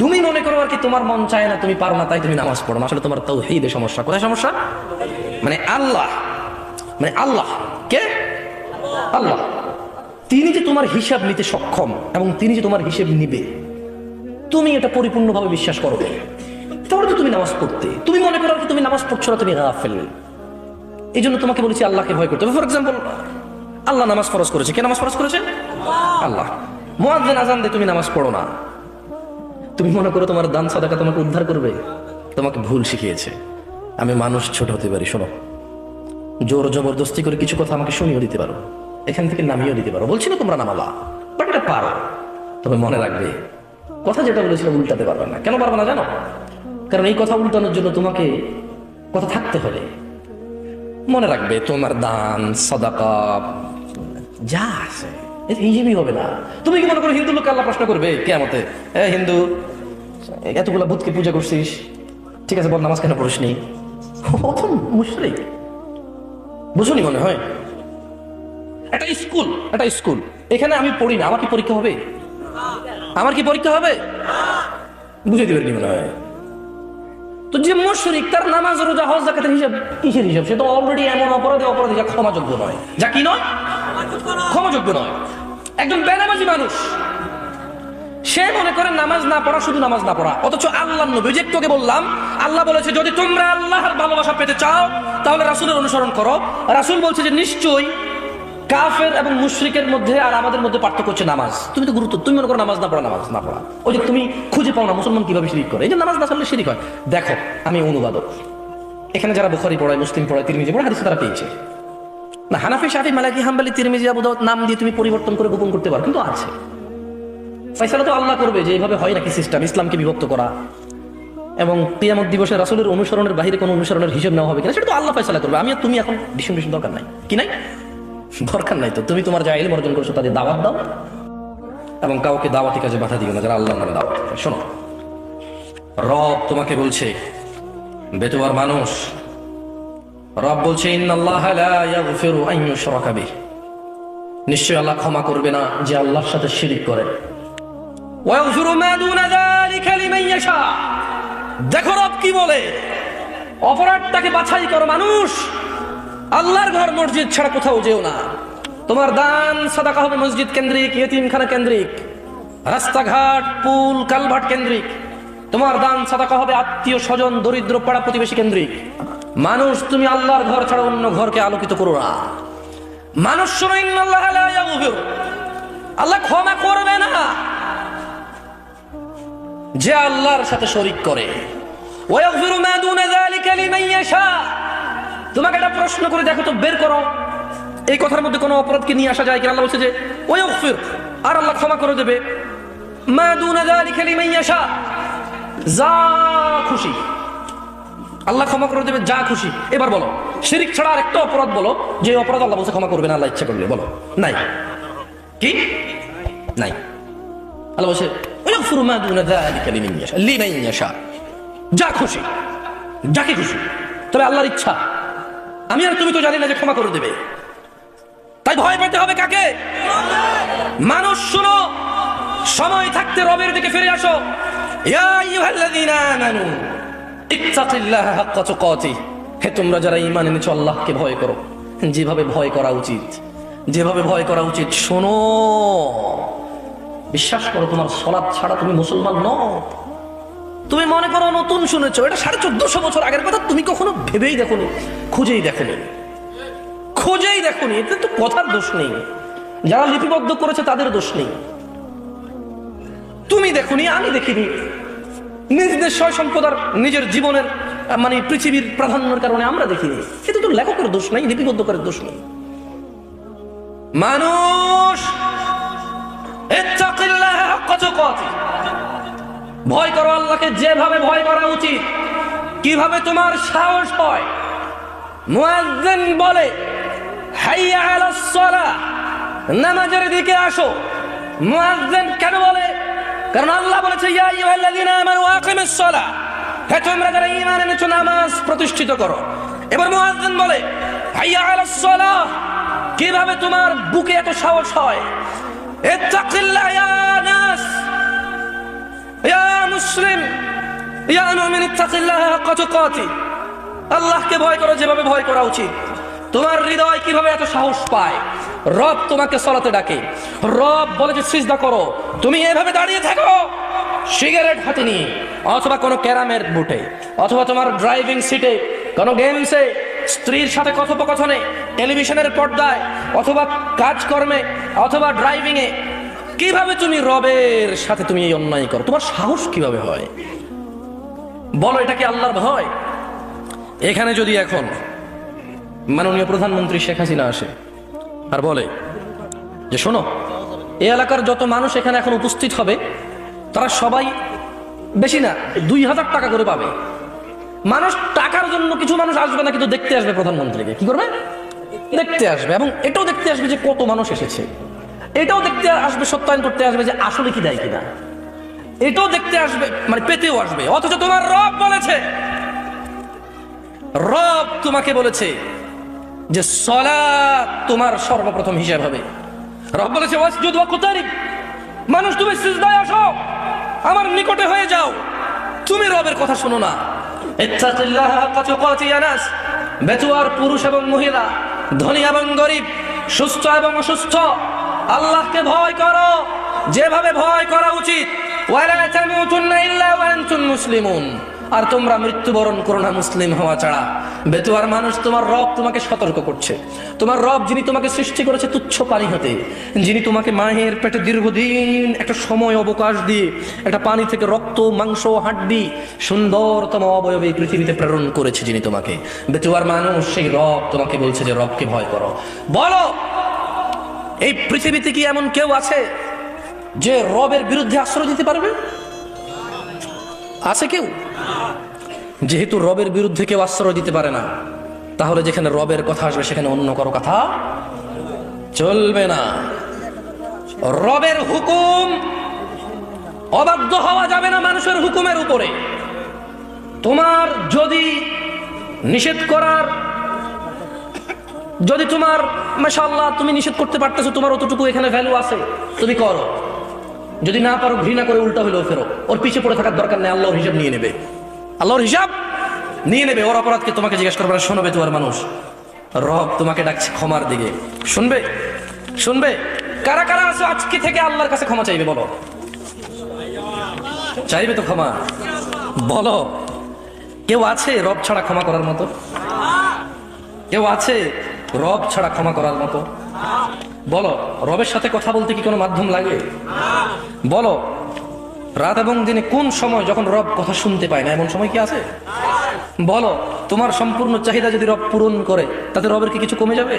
তুমি মনে করো আর কি তোমার মন চায় না, তুমি পারো না, তাই তুমি নামাজ পড়ো না। আসলে তোমার তাওহীদে সমস্যা। কোথায় সমস্যা? মানে আল্লাহ কে? আল্লাহ। তিনি যে তোমার হিসাব নিতে সক্ষম এবং তিনি যে তোমার হিসেব নিবে, তুমি এটা পরিপূর্ণভাবে বিশ্বাস করো, তাহলে তো তুমি নামাজ পড়তে। তুমি মনে করো কি তুমি নামাজ পড়ছো না, তুমি গাফেল। এই জন্য তোমাকে বলেছি আল্লাহকে ভয় করতে হবে। ফর এক্সাম্পল, আল্লাহ নামাজ ফরজ করেছে। কে নামাজ ফরজ করেছে? আল্লাহ। মুয়াজ্জিন আযান দেয়, তুমি নামাজ পড়ো না। তুমি মনে করো তোমার দান সাদাকা তোমাকে উদ্ধার করবে, তোমাকে ভুল শিখিয়েছে। আমি মানুষ, ছোট হতে পারি। শোনো, জোর জবরদস্তি করে কিছু কথা আমাকে শুনিয়ে দিতে পারো, এখান থেকে নামিয়েও দিতে পারো। বলছি না তোমরা নামালা, বাট এটা পারো। তবে মনে রাখবে, কথা যেটা বলেছিল উল্টাতে পারবে না। কেন পারবে না জানো? কারণ এই কথা উল্টানোর জন্য তোমাকে কথা থাকতে হবে। মনে রাখবে, তোমার দান সাদাকা যা আছে হিসেবই হবে না। তুমি কি মনে করো হিন্দু লোককে আল্লাহ প্রশ্ন করবে কিয়ামতে, হিন্দু এতগুলা ভূতকে পূজা করছিস, ঠিক আছে বল নামাজ কেন পড়িস নি? মুশরিক। বুঝুনি মনে হয়? একটা স্কুল, এখানে আমি পড়ি না, আমার কি পরীক্ষা হবে? বুঝে দিবেন কি মনে হয়? তো যে মুশরিক, তার নামাজ রোজা হজ যাকাতের হিসাব কিসের হিসাব? সে তো অলরেডি এমন অপরাধী যা ক্ষমাযোগ্য নয়, যা কি নয়, ক্ষমাযোগ্য নয়। একজন বেনামাজি মানুষ, সে মনে করে নামাজ না পড়া শুধু নামাজ না পড়া, অথচ আল্লাহর নবী, যে তোকে বললাম, আল্লাহ বলেছে যদি তোমরা আল্লাহর ভালোবাসা পেতে চাও তাহলে রাসূলের অনুসরণ করো। রাসূল বলছে যে নিশ্চয়ই কাফের এবং মুশরিকের মধ্যে আর আমাদের মধ্যে পার্থক্য হচ্ছে নামাজ। তুমি মনে করো নামাজ না পড়া। ওই যে তুমি খুঁজে পাও না মুসলমান কিভাবে শিরিক করে, এই যে নামাজ না পড়লে শিরিক হয়। দেখো, আমি অনুবাদক, এখানে যারা বুখারী পড়ায়, মুসলিম পড়ায়, তিরমিজি পড়ায়, হাদিস তারা পেয়েছে। না, হানাফি, শাফি, মালিকি, হাম্বলি, তিরমিজি, আবু দাউদ নাম দিয়ে তুমি পরিবর্তন করে গোপন করতে পারো, কিন্তু আছে। ফয়সালা তো আল্লাহ করবে যে এইভাবে হয় নাকি সিস্টেম, ইসলামকে বিভক্ত করা এবং কিয়ামত দিবসে রাসূলের অনুসরণের বাইরে কোনো অনুসরণের হিসাব নেওয়া হবে কিনা সেটা তো আল্লাহ ফয়সালা করবে। আমি আর তুমি এখন ডিসিশন দরকার নাই, কি নাই দরকার নাই। তো তুমি তোমার যা ইলম অর্জন করছো তাদের দাওয়াত দাও এবং কাউকে দাওয়াতি কাজে বাধা দিও না যারা আল্লাহর নামে দাওয়াত করে। শোনো, রব তোমাকে বলছে, বেতুয়ার মানুষ, রব বলছে ইন্নাল্লাহা লা ইয়াগফিরু আন ইউশরাকা বিহি, নিশ্চয় আল্লাহ ক্ষমা করবে না যে আল্লাহর সাথে শিরিক করে। ওয়া ইয়াগফিরু মা দুনা যালিকা লিমান ইয়াশা। দেখো রব কি বলে, অপরাধটাকে বাছাই করো মানুষ, আল্লাহর ঘর মসজিদ ছাড়া কোথাও যেও না। তোমার দান সাদাকা হবে মসজিদ কেন্দ্রিক, ইয়েতিমখানা কেন্দ্রিক, রাস্তাঘাট, পুল, কালভার্ট কেন্দ্রিক। তোমার দান সাদাকা হবে আত্মীয় স্বজন, দরিদ্র পাড়া প্রতিবেশী কেন্দ্রিক। মানুষ, তুমি আল্লাহর ঘর ছাড়া অন্য ঘরকে আলোকিত করো না। মানুষ শোনো, ইন্নাল্লাহা লা ইয়াগফিরু, আল্লাহ ক্ষমা করবে না যে আল্লাহর সাথে শরীক করে। ওয়া ইয়াগফিরু মা দুনা যালিকা লিমান ইয়াশা। তোমাকে একটা প্রশ্ন করে দেখো তো, বের করো এই কথার মধ্যে কোনো অপরাধকে নিয়ে আসা যায় কি? আল্লাহ বলছে যে ওয়া ইয়াগফির, আর আল্লাহ ক্ষমা করে দেবে, মা দুনা যালিকা লিমান ইয়াশা, যা খুশি আল্লাহ ক্ষমা করে দেবে, যা খুশি। এবার বলো, শিরিক ছাড়া আর একটা অপরাধ বলো যে অপরাধ আল্লাহ বলছে ক্ষমা করবে না আল্লাহ ইচ্ছা করলে, বলো। নাই, কি নাই? আল্লাহ বলছে ওয়াগফিরু মা দুনা যালিকা লিমান ইয়াশা, যা খুশি, যাকে খুশি, তবে আল্লাহর ইচ্ছা। আমি আর তুমি তো জানি না যে ক্ষমা করে দেবে, তাই ভয় পেতে হবে কাকে? মানুষ শুনো, সময় থাকতে রবের দিকে ফিরে আসো। ইয়া আইয়ুহাল্লাযীনা আমানু ইত্তাকিল্লাহা হাক্কা তুকাতিহি, হে তোমরা যারা ঈমান এনেছো আল্লাহকে ভয় করো যেভাবে ভয় করা উচিত, যেভাবে ভয় করা উচিত। শোনো, বিশ্বাস করো, তোমার সালাত ছাড়া তুমি মুসলমান নও। তুমি মনে করো নতুন শুনেছো, এটা 1450 বছর আগের কথা, তুমি কখনো ভেবেই দেখোনি, খুঁজেই দেখোনি। এতে তো কথার দোষ নেই, যারা লিপিবদ্ধ করেছে তাদের দোষ নেই। তুমি দেখোনি, আমি দেখিনি, নিজেদের সয় সম্পদার নিজের জীবনের মানে পৃথিবীর প্রাধান্যের কারণে আমরা দেখিনি। এতে তো লেখকের দোষ নেই, লিপিবদ্ধকারের দোষ নেই। মানুষ, ইত্তাকিল্লাহা হাক্কা তুকাতিহি, ভয় করো আল্লাহকে যেভাবে ভয় করা উচিত। কিভাবে তোমার সাহস হয়? মুয়াজ্জিন বলে হাইয়া আলাস সালাহ, নামাজের দিকে আসো। মুয়াজ্জিন কেন বলে? কারণ আল্লাহ বলেছে ইয়া আইয়ুহাল্লাযীনা আমানু আকিমিস সালাহ, হে তোমরা যারা ঈমান এনেছো নামাজ প্রতিষ্ঠিত করো। এবার মুয়াজ্জিন বলে হাইয়া আলাস সালাহ, কিভাবে তোমার বুকে এত সাহস হয়? ইত্তাকিল্লাহ ইয়া নাস, ইয়া মুসলিম, ইয়া মুমিন, ইত্তাকিল্লাহা হাক্কা তুকাতিহি, আল্লাহকে ভয় করো যেভাবে ভয় করা উচিত। তোমার হৃদয় কিভাবে এত সাহস পায়? রব তোমাকে সালাতে ডাকে, রব বলে যে সিজদা করো, তুমি এভাবে দাঁড়িয়ে থাকো সিগারেট হাতে নিয়ে, অথবা কোনো ক্যারামের বুটে, অথবা তোমার ড্রাইভিং সিটে, কোনো গেমসে, স্ত্রীর সাথে কথোপকথনে, টেলিভিশনের পর্দায়, অথবা কাজকর্মে, অথবা ড্রাইভিং এ। কিভাবে তুমি রবের সাথে তুমি এই অন্যায় করো? তোমার সাহস কিভাবে হয়? বলো, এটা কি আল্লাহর ভয়? এখানে যদি এখন মাননীয় প্রধানমন্ত্রী শেখ হাসিনা আসে আর বলে যে শোনো, এই এলাকার যত মানুষ এখানে এখন উপস্থিত হবে তারা সবাই বেশি না 2000 টাকা করে পাবে। মানুষ টাকার জন্য, কিছু মানুষ আসবে না কিন্তু দেখতে আসবে প্রধানমন্ত্রীকে। কি করবে? দেখতে আসবে, এবং এটাও দেখতে আসবে যে কত মানুষ এসেছে, এটাও দেখতে আসবে, সত্যায়ন করতে আসবে যে আসলে কি দেয় কিনা, এটাও দেখতে আসবে, মানে পেতেও আসবে। অথচ তোমার রব বলেছে, রব তোমাকে বলেছে যে সালাত তোমার সর্বপ্রথম হিসাব হবে। রব বলেছে ওয়াসজুদ ওয়াকতারিব, মানুষ তুমি সিজদায় আসো, আমার নিকটে হয়ে যাও। তুমি রবের কথা শোনো না। ইত্তাকিল্লাহা হাক্কা তুকাতিহি ইয়া নাস, বেতুয়ার পুরুষ এবং মহিলা, ধনী এবং গরিব, সুস্থ এবং অসুস্থ, আল্লাহকে ভয় করো যেভাবে ভয় করা উচিত। ওয়ালা তামুতুন্না ইল্লা ওয়া আনতুম মুসলিমুন, আর তোমরা মৃত্যুবরণ করো না মুসলিম হওয়া ছাড়া। বেতুয়ার মানুষ, তোমার রব তোমাকে সতর্ক করছে। তোমার রব যিনি তোমাকে সৃষ্টি করেছে তুচ্ছ পানি হতে, যিনি তোমাকে মায়ের পেটে দীর্ঘদিন একটা সময় অবকাশ দিয়ে একটা পানি থেকে রক্ত মাংস হাড্ডি সুন্দরতম অবয়বে পৃথিবীতে প্রেরণ করেছে, যিনি তোমাকে, বেতুয়ার মানুষ, সেই রব তোমাকে বলছে যে রবকে ভয় করো। বলো, এই পৃথিবীতে কি এমন কেউ আছে যে রবের বিরুদ্ধে আশ্রয় দিতে পারবে? আছে কেউ? যেহেতু রবের বিরুদ্ধে কেউ আশ্রয় দিতে পারে না, তাহলে যেখানে রবের কথা আসবে সেখানে অন্য কারো কথা চলবে না। রবের হুকুম অবাধ্য হওয়া যাবে না মানুষের হুকুমের উপরে। তোমার যদি নিষেধ করার, যদি তোমার মাশাআল্লাহ তুমি নিষেধ করতে পারতেছো, তোমার অতটুকু এখানে ভ্যালু আছে, তুমি করো। যদি না পারো ঘৃণা করে উল্টা হইলেও ফেরো, ওর পিছে পড়ে থাকার দরকার নেই। আল্লাহর হিসাব নিয়ে নেবে, আল্লাহর হিসাব নিয়ে নেবে। ওর অপরাধকে তোমাকে জিজ্ঞেস করবে না। শোনবে তোমার মানুষ, রব তোমাকে ডাকছে ক্ষমার দিকে। শুনবে? শুনবে? কারা কারা আছে আজকে থেকে আল্লাহর কাছে ক্ষমা চাইবে? বলো, চাইবে তো ক্ষমা? বলো, কেউ আছে রব ছাড়া ক্ষমা করার মতো? কেউ আছে রব ছাড়া ক্ষমা করার মতো? বলো, রবের সাথে কথা বলতে কি কোনো মাধ্যম লাগে? বলো, রাত এবং দিনে কোন সময় যখন রব কথা শুনতে পায় না, এমন সময় কি আছে? বলো, তোমার সম্পূর্ণ চাহিদা যদি রব পূরণ করে, তাতে রবের কি কিছু কমে যাবে?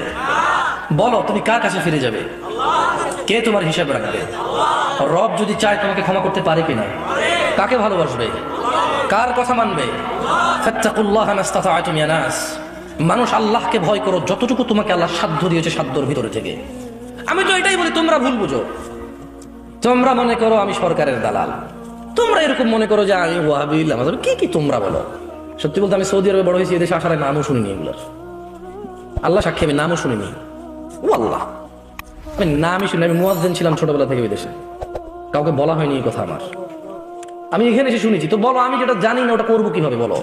বলো, তুমি কার কাছে ফিরে যাবে? কে তোমার হিসাব রাখবে? রব যদি চায় তোমাকে ক্ষমা করতে পারে কিনা? কাকে ভালোবাসবে? কার কথা মানবে? ফাত্তাকুল্লাহ মাস্তাতা'তুম ইয়া নাস। মানুষ, আল্লাহকে ভয় করো যতটুকু তোমাকে আল্লাহ সাধ্য দিয়েছে, সাধ্যর ভিতরে থেকে। আমি তো এটাই বলি, তোমরা ভুল বুঝো। তোমরা মনে করো আমি সরকারের দালাল, তোমরা এরকম মনে করো যে আমি ওয়াহাবিল, আমাদের কি কি তোমরা বলো। সত্যি বলতে আমি সৌদি আরবে বড় হয়েছি, এদেশে আসার আগে নামও শুনিনি এগুলোর। আল্লাহ সাক্ষী, আমি নামও শুনিনি। ও আল্লাহ, আমি নামই শুনি। আমি মুয়াজ্জিন ছিলাম ছোটবেলা থেকে ওই দেশে, কাউকে বলা হয়নি এই কথা আমার। আমি এখানে এসে শুনেছি। তো বলো, আমি যেটা জানি না ওটা করবো কিভাবে? বলো,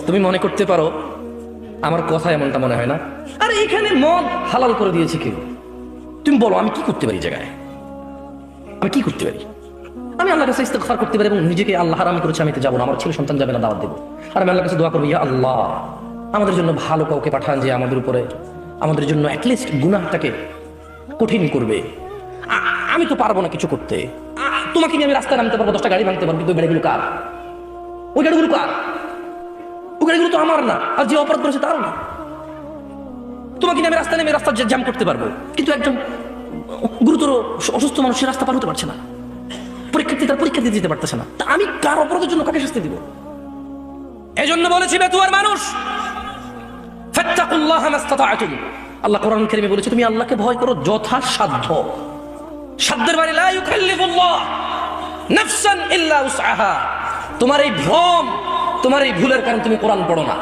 তুমি মনে করতে পারো আমার কথা এমনটা মনে হয় না? আর এখানে মদ হালাল করে দিয়েছে কেউ। তুমি বলো, আমি কি করতে পারি? জায়গায় আমি কি করতে পারি? আমি আল্লাহর কাছে ইস্তেগফার করতে পারি এবং নিজেকে আল্লাহ হারাম করেছে আমি তো যাবো না, আমার ছেলে সন্তান যাবে না, দাওয়াত দেবো। আর আমি আল্লাহর কাছে দোয়া করবো, ইয়া আল্লাহ আমাদের জন্য ভালো কাউকে পাঠান যে আমাদের উপরে, আমাদের জন্য অ্যাটলিস্ট গুনাহটাকে কঠিন করবে। আমি তো পারবো না কিছু করতে। তোমাকে নিয়ে আমি রাস্তায় নামতে পারবো, 10টা গাড়ি ভাঙতে পারবো, কিন্তু ওই গাড়িগুলো কার? ওই গাড়িগুলো কার? ওই গাড়িগুলো তো আমার না, আর যে অপরাধ করেছে তারও না। তোমাকে নিয়ে আমি রাস্তায় নেমে রাস্তা জ্যাম করতে পারবো, কিন্তু একজন গুরুতর অসুস্থ মানুষ সে রাস্তা পার হতে পারছে না, পরীক্ষার্থী তার পরীক্ষা দিতে যেতে পারতেছে না। তা আমি কার অপরাধের জন্য কাকে শাস্তি দিব? এজন্য বলেছি বেতুয়ার মানুষ, ফাত্তাকুল্লাহ মাস্তাতা'তুম। আল্লাহ কোরআন কারীমে বলেছে তুমি আল্লাহকে ভয় করো যথাসাধ্য। সাধ্যের বাইরে লা ইউকাল্লিফুল্লাহ নাফসান ইল্লা উসআহা। তোমার এই ভ্রম, তোমার এই ভুলের কারণে তুমি কোরআন পড়ো না।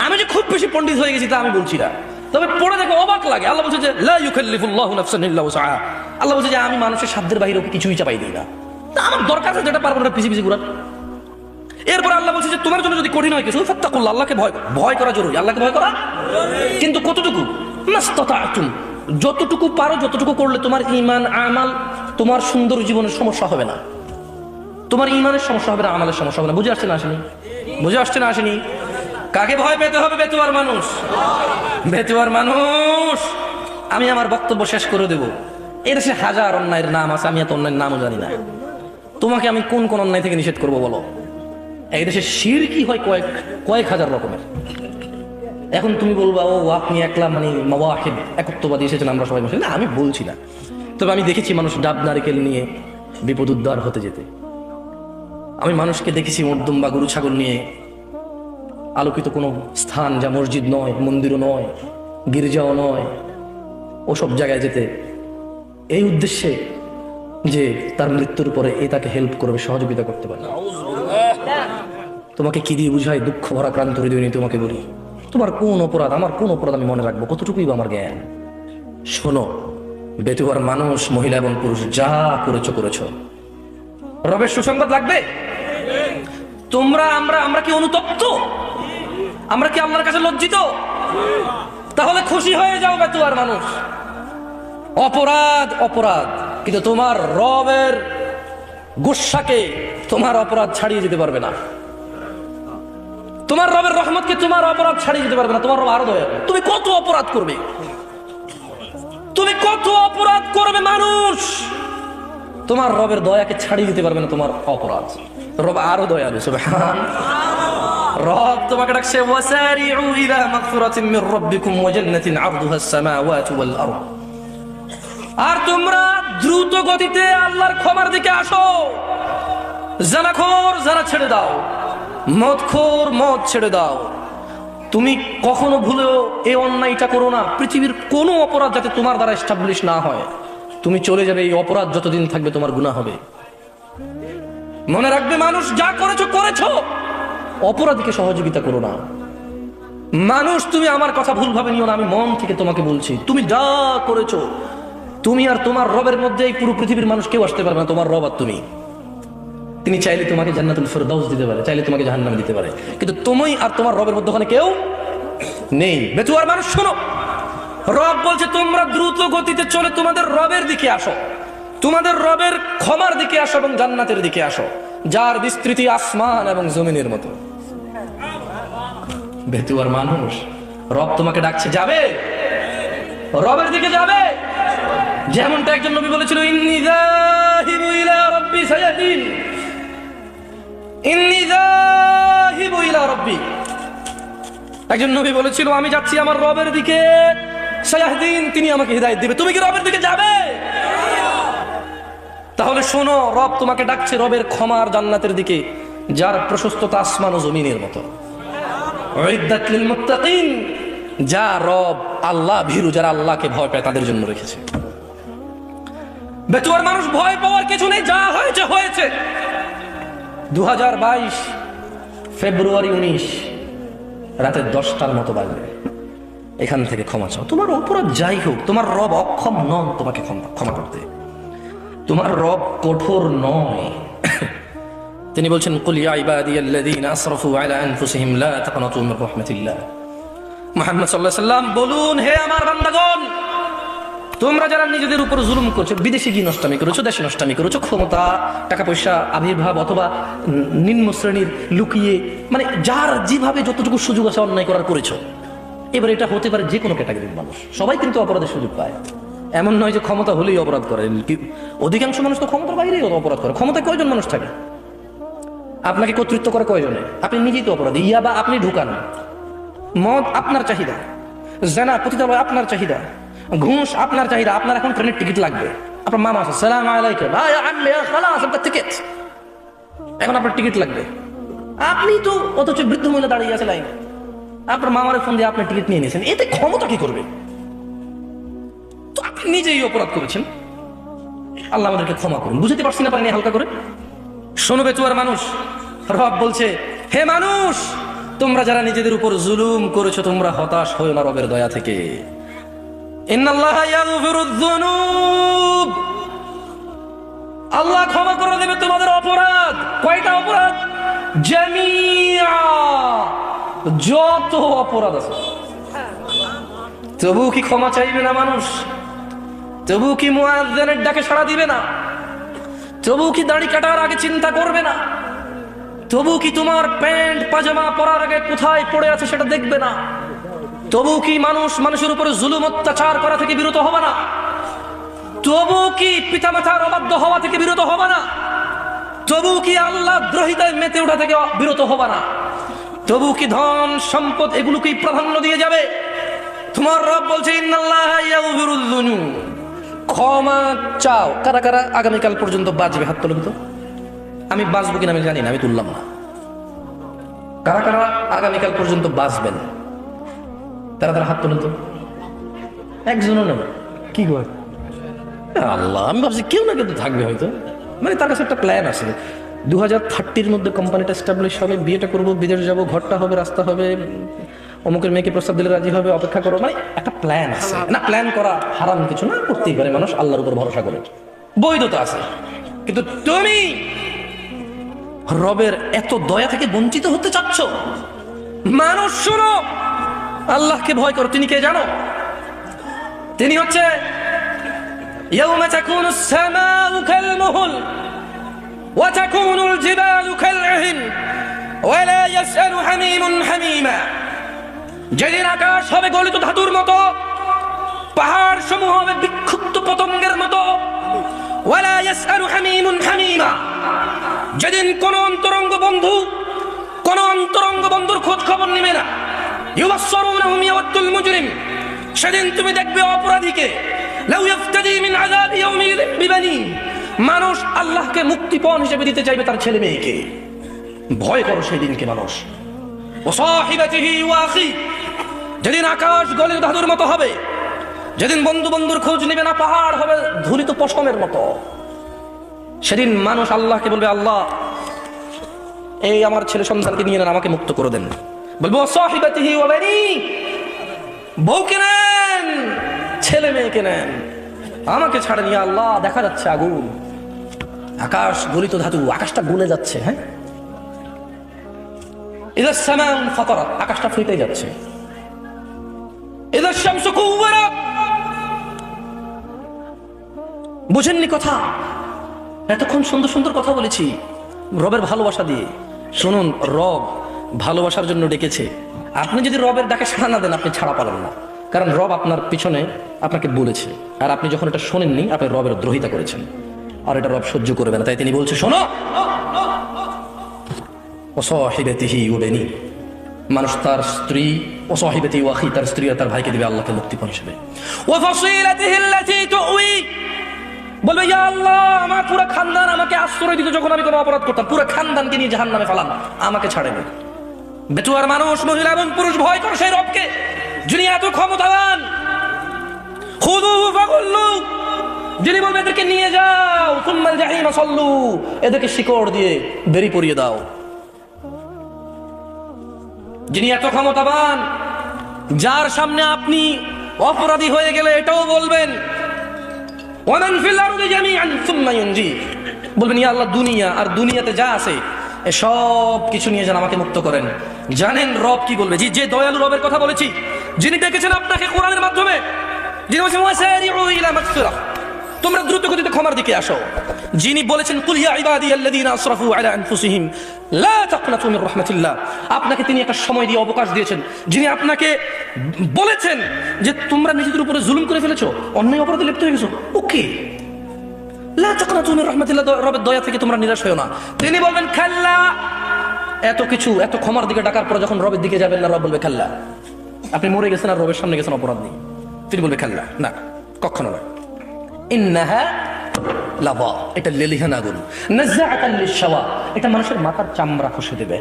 আমি যে খুব বেশি পণ্ডিত হয়ে গেছি তা আমি বলছি না, তবে পড়ে দেখো অবাক লাগে। আল্লাহ বলছে যে লা ইউকাল্লিফুল্লাহু নাফসান ইল্লা উসআহা। আল্লাহ বলছে যে আমি মানুষের সাধ্যের বাইরে ওকে কিছুই চাপাই দিই না। তা আমার দরকার আছে যেটা পারবো না পিছি পিছি ঘুরান। এরপর আল্লাহ বলছে যে তোমার জন্য যদি কঠিন হয় কিছু, ফাত্তাকুল্লাহ, আল্লাহকে ভয় করা জরুরি। আল্লাহকে ভয় করা, কিন্তু কতটুকু? মাস্তাতা'তুম, যতটুকু পারো, যতটুকু করলে তোমার ঈমান আমাল, তোমার সুন্দর জীবনের সমস্যা হবে না, তোমার ঈমানের সমস্যা হবে না, আমালের সমস্যা হবে না। বুঝে আসছে না আসেনি? বুঝে আসছে না আসেনি? কাকে ভয় পেতে হবে? বেতুয়ার মানুষ। বেতুয়ার মানুষ, আমি আমার বক্তব্য শেষ করে দেব। এদেশে হাজার অন্যায়ের নাম আছে, আমি এত অন্যায়ের নামও জানি না। তোমাকে আমি কোন কোন অন্যায় থেকে নিষেধ করবো বলো? এই দেশে শিরকি হয় কয়েক হাজার রকমের। এখন তুমি বলবা ও আপনি একলা মানে মাওয়াহিদ একত্ববাদী এসেছেন, আমরা সবাই না, আমি বলছি না। তবে আমি দেখেছি মানুষ ডাব নারিকেল নিয়ে বিপদ উদ্ধার হতে যেতে। আমি মানুষকে দেখেছি মধ্যম বা গরু ছাগল নিয়ে আলোকিত কোনো স্থান, যা মসজিদ নয়, মন্দিরও নয়, গির্জাও নয়, ওসব জায়গায় যেতে, এই উদ্দেশ্যে যে তার মৃত্যুর পরে এ তাকে হেল্প করবে, সহযোগিতা করতে পারে। তোমাকে কি দিয়ে বুঝাই? দুঃখ ভরা ক্রান্ত হৃদয় নিয়ে তোমাকে বলি, তোমার কোন অপরাধ, আমার কোন অপরাধ আমি মনে রাখবো? কতটুকুই বা আমার জ্ঞান। শোনো বেতুয়ার মানুষ, মহিলা এবং পুরুষ, যা করেছো রবের সুসংবাদ লাগবে। তোমরা আমরা কি অনুতপ্ত? আমরা কি আল্লাহর কাছে লজ্জিত? তাহলে খুশি হয়ে যাও বেতুয়ার মানুষ। অপরাধ, কিন্তু তোমার রবের গুসাকে তোমার অপরাধ ছাড়িয়ে যেতে পারবে না। তোমার রবের রহমতকে তোমার অপরাধ ছাড়িয়ে দিতে পারবে না, তোমার রব আরো দয়া করবে। তুমি কত অপরাধ করবে, তুমি কত অপরাধ করবে মানুষ, তোমার রবের দয়াকে ছাড়িয়ে দিতে পারবে না তোমার অপরাধ। রব আরো দয়ালু, সুবহান। রব তোমাকে ডাকছে ওয়াসারিউ ইলা মাগফিরাতিন মির রাব্বিকুম ওয়া জান্নাতিন আরদুহাস সামাওয়াতু ওয়াল আরদ। আর তোমরা দ্রুত গতিতে আল্লাহর ক্ষমার দিকে আসো। জানাখোর যারা ছেড়ে দাও, মদখোর মদ ছেড়ে দাও। তুমি কখনো ভুলেও এই অন্যায়টা করো না। পৃথিবীর কোনো অপরাধ যাতে তোমার দ্বারা এস্টাবলিশ না হয়, তুমি চলে যাবে, এই অপরাধ যতদিন থাকবে তোমার গুনাহ হবে। মনে রাখবে, মানুষ যা করেছো করেছো, অপরাধীকে সহযোগিতা করো না। মানুষ, তুমি আমার কথা ভুলভাবে নিও না, আমি মন থেকে তোমাকে বলছি, তুমি যা করেছো, তুমি আর তোমার রবের মধ্যে এই পুরো পৃথিবীর মানুষ কেউ আসতে পারবে না, তোমার রব আর তুমি। তিনি চাইলে তোমাকে জান্নাতুল ফেরদাউস দিতে পারে, চাইলে তোমাকে জাহান্নামে দিতে পারে, কিন্তু তুমি আর তোমার রবের মধ্যে ওখানে কেউ নেই। বেচুয়ার মানুষ শোনো, রব বলছে তোমরা দ্রুত গতিতে চলে তোমাদের রবের দিকে আসো, তোমাদের রবের ক্ষমার দিকে আসো এবং জান্নাতের দিকে আসো, যার বিস্তৃতি আসমান এবং জমিনের মতো। বেচুয়ার মানুষ, রব তোমাকে ডাকছে, যাবে রবের দিকে যাবে। যেমনটা একজন নবী বলেছিল, ইন্নী যাহিবু ইলা রাব্বি সায়াহদিন, ইন্নী যাহিবু ইলা রাব্বি। একজন নবী বলেছিল, আমি যাচ্ছি আমার রবের দিকে, সায়াহদিন, তিনি আমাকে হিদায়াত দিবে। তুমি কি রবের দিকে যাবে? তাহলে শোনো, রব তোমাকে ডাকছে রবের ক্ষমার জান্নাতের দিকে, যার প্রশস্ততা আসমান ও জমিনের মতো। উইদ্দাত লিল মুত্তাকিন, যা রব আল্লাহ ভীরু, যারা আল্লাহকে ভয় পায় তাদের জন্য রেখেছে। বেতুয়ার মানুষ, ভয় পাওয়ার কিছু নেই, যা হয়েছে হয়েছে। 2022 ফেব্রুয়ারি 19 রাতে 10টার মতো বাজবে, এখান থেকে ক্ষমা চাও। তোমার অপরাধ যাই হোক, তোমার রব অক্ষম নন তোমাকে ক্ষমা করতে, তোমার রব কঠোর নয়। তিনি বলছেন, কুল ইয়া ইবাদিয়াল্লাযীনা আসরাফু আলা আনফুসিহিম লা তাকনাতু মির রাহমাতিল্লাহ। মুহাম্মদ সাল্লাল্লাহু আলাইহি ওয়াসাল্লাম বলুন, হে আমার বান্দাগণ, তোমরা যারা নিজেদের উপর জুলুম করছো, বিদেশে গিয়ে নষ্টামি করেছো, দেশে নষ্টামি করেছো, ক্ষমতা, টাকা পয়সা, আবির্ভাব অথবা নিম্ন শ্রেণীর লুকিয়ে, মানে যার যেভাবে যতটুকু সুযোগ আছে অন্যায় করার করেছো। এবার এটা হতে পারে যে কোনো ক্যাটাগরির মানুষ, সবাই কিন্তু অপরাধের সুযোগ পায়। এমন নয় যে ক্ষমতা হলেই অপরাধ করে, অধিকাংশ মানুষ তো ক্ষমতার বাইরেই অপরাধ করে। ক্ষমতায় কয়জন মানুষ থাকে? আপনাকে কর্তৃত্ব করে কয়জনে? আপনি নিজেই তো অপরাধী। ইয়াবা আপনি ঢুকান, মদ আপনার চাহিদা, জেনা পতিতালয় আপনার চাহিদা, ঘুষ আপনার চাহিদা। আপনার এখন ট্রেনের টিকিট লাগবে, আপনার মামা আছে, সালাম আলাইকুম, টিকিট, এখন আপনার টিকিট লাগবে। আপনি তো অথচ বৃদ্ধ মহিলা দাঁড়িয়ে আছে লাইনে, আপনার মামার ফোন দিয়ে আপনি টিকিট নিয়ে নিয়েছেন, এতে ক্ষমতা কি করবে? তো আপনি নিজেই অপরাধ করেছেন। আল্লাহ আমাদেরকে ক্ষমা করুন। বুঝতে পারছি না পারেনি হালকা করে? শোনো বেচুয়ার মানুষ, রব বলছে, হে মানুষ, তোমরা যারা নিজেদের উপর জুলুম করেছো, তোমরা হতাশ হয়ো না রবের দয়া থেকে। ইন্নাল্লাহা ইয়াগফিরুয যুনুব, আল্লাহ ক্ষমা করে দেবে তোমাদের অপরাধ। কয়টা অপরাধ? জামিআ, যত অপরাধ আছে। তবু কি ক্ষমা চাইবে না মানুষ? তবু কি মুয়াজ্জিনের ডাকে সাড়া দিবে না? তবু কি দাড়ি কাটার আগে চিন্তা করবে না? তবু কি তোমার প্যান্ট পাজামা পরার আগে কোথায় পড়ে আছে সেটা দেখবে না? তবু কি মানুষের উপরে জুলুম অত্যাচার করা থেকে বিরত হবে না? তবু কি পিতামাতার অবাধ্য হওয়া থেকে বিরত হবে না? তবু কি আল্লাহ দ্রোহিতায় মেতে ওঠা থেকে বিরত হবে না? তবু কি ধন সম্পদ এগুলোকেই প্রাধান্য দিয়ে যাবে? তোমার রব বলছে, ইন্নাল্লাহা ইয়াগফিরুয যুনুব, ক্ষমা চাও। কারা কারা আগামীকাল পর্যন্ত বাঁচবে? হাত তোলেন তো। আমি বাঁচবো কিনা আমি জানি না, আমি তুললাম না। কারা কারা আগামীকাল পর্যন্ত বাঁচবেন? তারা তারা হাত তোলেন তো। একজনও নেই। কি করে? আল্লাহ, আমি ভাবছি কেউ না কেউ তো থাকবে হয়তো, মানে তার কাছে একটা প্ল্যান আছে। 2030 মধ্যে কোম্পানিটা এস্টাবলিশ হবে, বিয়েটা করবো, বিদেশ যাবো, ঘরটা হবে, রাস্তা হবে, অমুকের মেয়েকে প্রস্তাব দিলে রাজি হবে, অপেক্ষা করো, মানে একটা প্ল্যান আছে। না, প্ল্যান করা হারাম কিছু না, করতেই পারে মানুষ, আল্লাহর উপর ভরসা করে, বৈধতা আছে। কিন্তু তুমি রবের এত দয়া থেকে বঞ্চিত হতে চাচ্ছ? মানুষ শোনো, আল্লাহকে ভয় করো। তিনি কে জানো? তিনি হচ্ছে ইয়াউমা তাকুনুস সামাউ কালমুহুল ওয়া তাকুনুল জিবালু কালইহিন ওয়ালা ইয়াসআলু হামীমুন হামীমা, যেদিন আকাশ হবে গলিত ধাতুর মতো, পাহাড় সমূহ হবে বিক্ষুব্ধ পতঙ্গের মতো। ওয়ালা ইয়াসআলু হামীমুন হামীমা, যেদিন কোন অন্তরঙ্গ বন্ধুর খোঁজ খবর নেবে না। ইউবাসসিরুনহুম ইয়াওয়াদ্দুল মুজরিম, সেদিন তুমি দেখবে অপরাধীকে, লাউ ইফতাদি মিন আযাবি ইয়াউমিযিন বিবানি, মানুষ আল্লাহকে মুক্তিপণ হিসেবে দিতে চাইবে তার ছেলে মেয়েকে। ভয় করো সেই দিনকে মানুষ। ওয়া সাহিবাতিহি ওয়া আখি, যেদিন আকাশ গলিত ধাতুর মতো হবে, যেদিন বন্ধুর খোঁজ নেবে না, পাহাড় হবে ধুলিত পশমের মতো। সেদিন মানুষ আল্লাহকে বলবে, আল্লাহ এই আমার ছেলে সন্তানকে নিয়ে নেন, আমাকে মুক্ত করে দেন। বলবো সাহিবাতিহি ওয়া বানি, বউকে নেন, ছেলে মেয়েকে নেন, আমাকে ছাড়েন ইয়া আল্লাহ। দেখা যাচ্ছে আগুন, আকাশ গলিত ধাতু, আকাশটা গলে যাচ্ছে। হ্যাঁ, ইযা সামাউ ফাতারাত, আকাশটা ফেটে যাচ্ছে। ইযা শামসু কুওয়ারাত, বুঝেননি কথা? এতক্ষণ সুন্দর সুন্দর কথা বলেছি রবের ভালোবাসা দিয়ে। শুনুন, রব ভালোবাসার জন্য ডেকেছে। আপনি যদি রবের ডাকে সাড়া না দেন, আপনি ছাড়া পাবেন না। কারণ রব আপনার পিছনে আপনাকে বলেছে, আর আপনি যখন এটা শোনেননি, আপনি রবের দ্রোহিতা করেছেন, আর এটা রব সহ্য করবে না। তাই তিনি বলছে, শোনো, ওয়াসাহিবাতিহি ওয়া বানি, মানুষ তার স্ত্রী, ওয়াসাহিবাতিহি ওয়া আখি, তার স্ত্রী আর তার ভাইকে দিবে আল্লাহকে মুক্তিপণ হিসেবে। ওয়া ফাসিলাতিহি আল্লাতী তুই, বলবে ইয়া আল্লাহ আমার পুরো খানদান আমাকে আশ্রয় দিত যখন আমি কোনো অপরাধ করতাম, পুরো খানদানকে নিয়ে জাহান্নামে ফেলান, আমাকে ছাড়েন। বেতুয়ার মানুষ, মহিলা এবং পুরুষ ভয় করে সেই রবকে, যিনি এত ক্ষমতাবান। খুযুহু ফাগুল্লু, যিনি বলবে এদেরকে নিয়ে যাও, সুম্মাল জাহিমা সাল্লু, এদেরকে শিকড় দিয়ে বেরি পরিয়ে দাও। যিনি এত ক্ষমতাবান, যার সামনে আপনি অপরাধী হয়ে গেলে এটাও বলবেন, ওয়ামান ফিল আরদি জামিআন সুম্মা ইউনজি, বলবেন ইয়া আল্লাহ দুনিয়া আর দুনিয়াতে যা আছে সব কিছু নিয়ে যান, আমাকে মুক্ত করেন। জানেন রব কি বলবে? যে দয়ালু রবের কথা বলেছি, যিনি ডেকেছেন আপনাকে কোরআনের মাধ্যমে, যিনি বলেছেন ওয়াসারিউ ইলা মাগফিরাহ, তোমরা দ্রুত গতিতে ক্ষমার দিকে আসো। যিনি বলেছেন কুল ইয়া ইবাদিয়াল্লাযীনা আসরাফু আলা আনফুসিহিম লা তাকনাতু মির রাহমাতিল্লাহ, আপনাকে তিনি একটা সময় দিয়ে অবকাশ দিয়েছেন। যিনি আপনাকে বলেছেন যে তোমরা নিজেদের উপরে জুলুম করে ফেলেছো, অন্যায় অপরাধে লিপ্ত হয়ে গেছো, ওকে, লা তাকনাতু মির রাহমাতিল্লাহ, রবের দয়া থেকে তোমরা নিরাশ হয়ো না। তিনি বলবেন খাল্লা, এত কিছু, এত ক্ষমার দিকে ডাকার পর যখন রবের দিকে যাবেন না, রব বলবে খাল্লা। আপনি মরে গেছেন আর রবের সামনে গেছেন অপরাধ নেই, তিনি বলবে খাল্লা, না কখনো নয়। ইন্নাহা লাযা, এটা লেলিহান আগুন, নাযাআতান লিশ-শাওয়া, এটা মানুষের মাথার চামড়া খসে দেবে।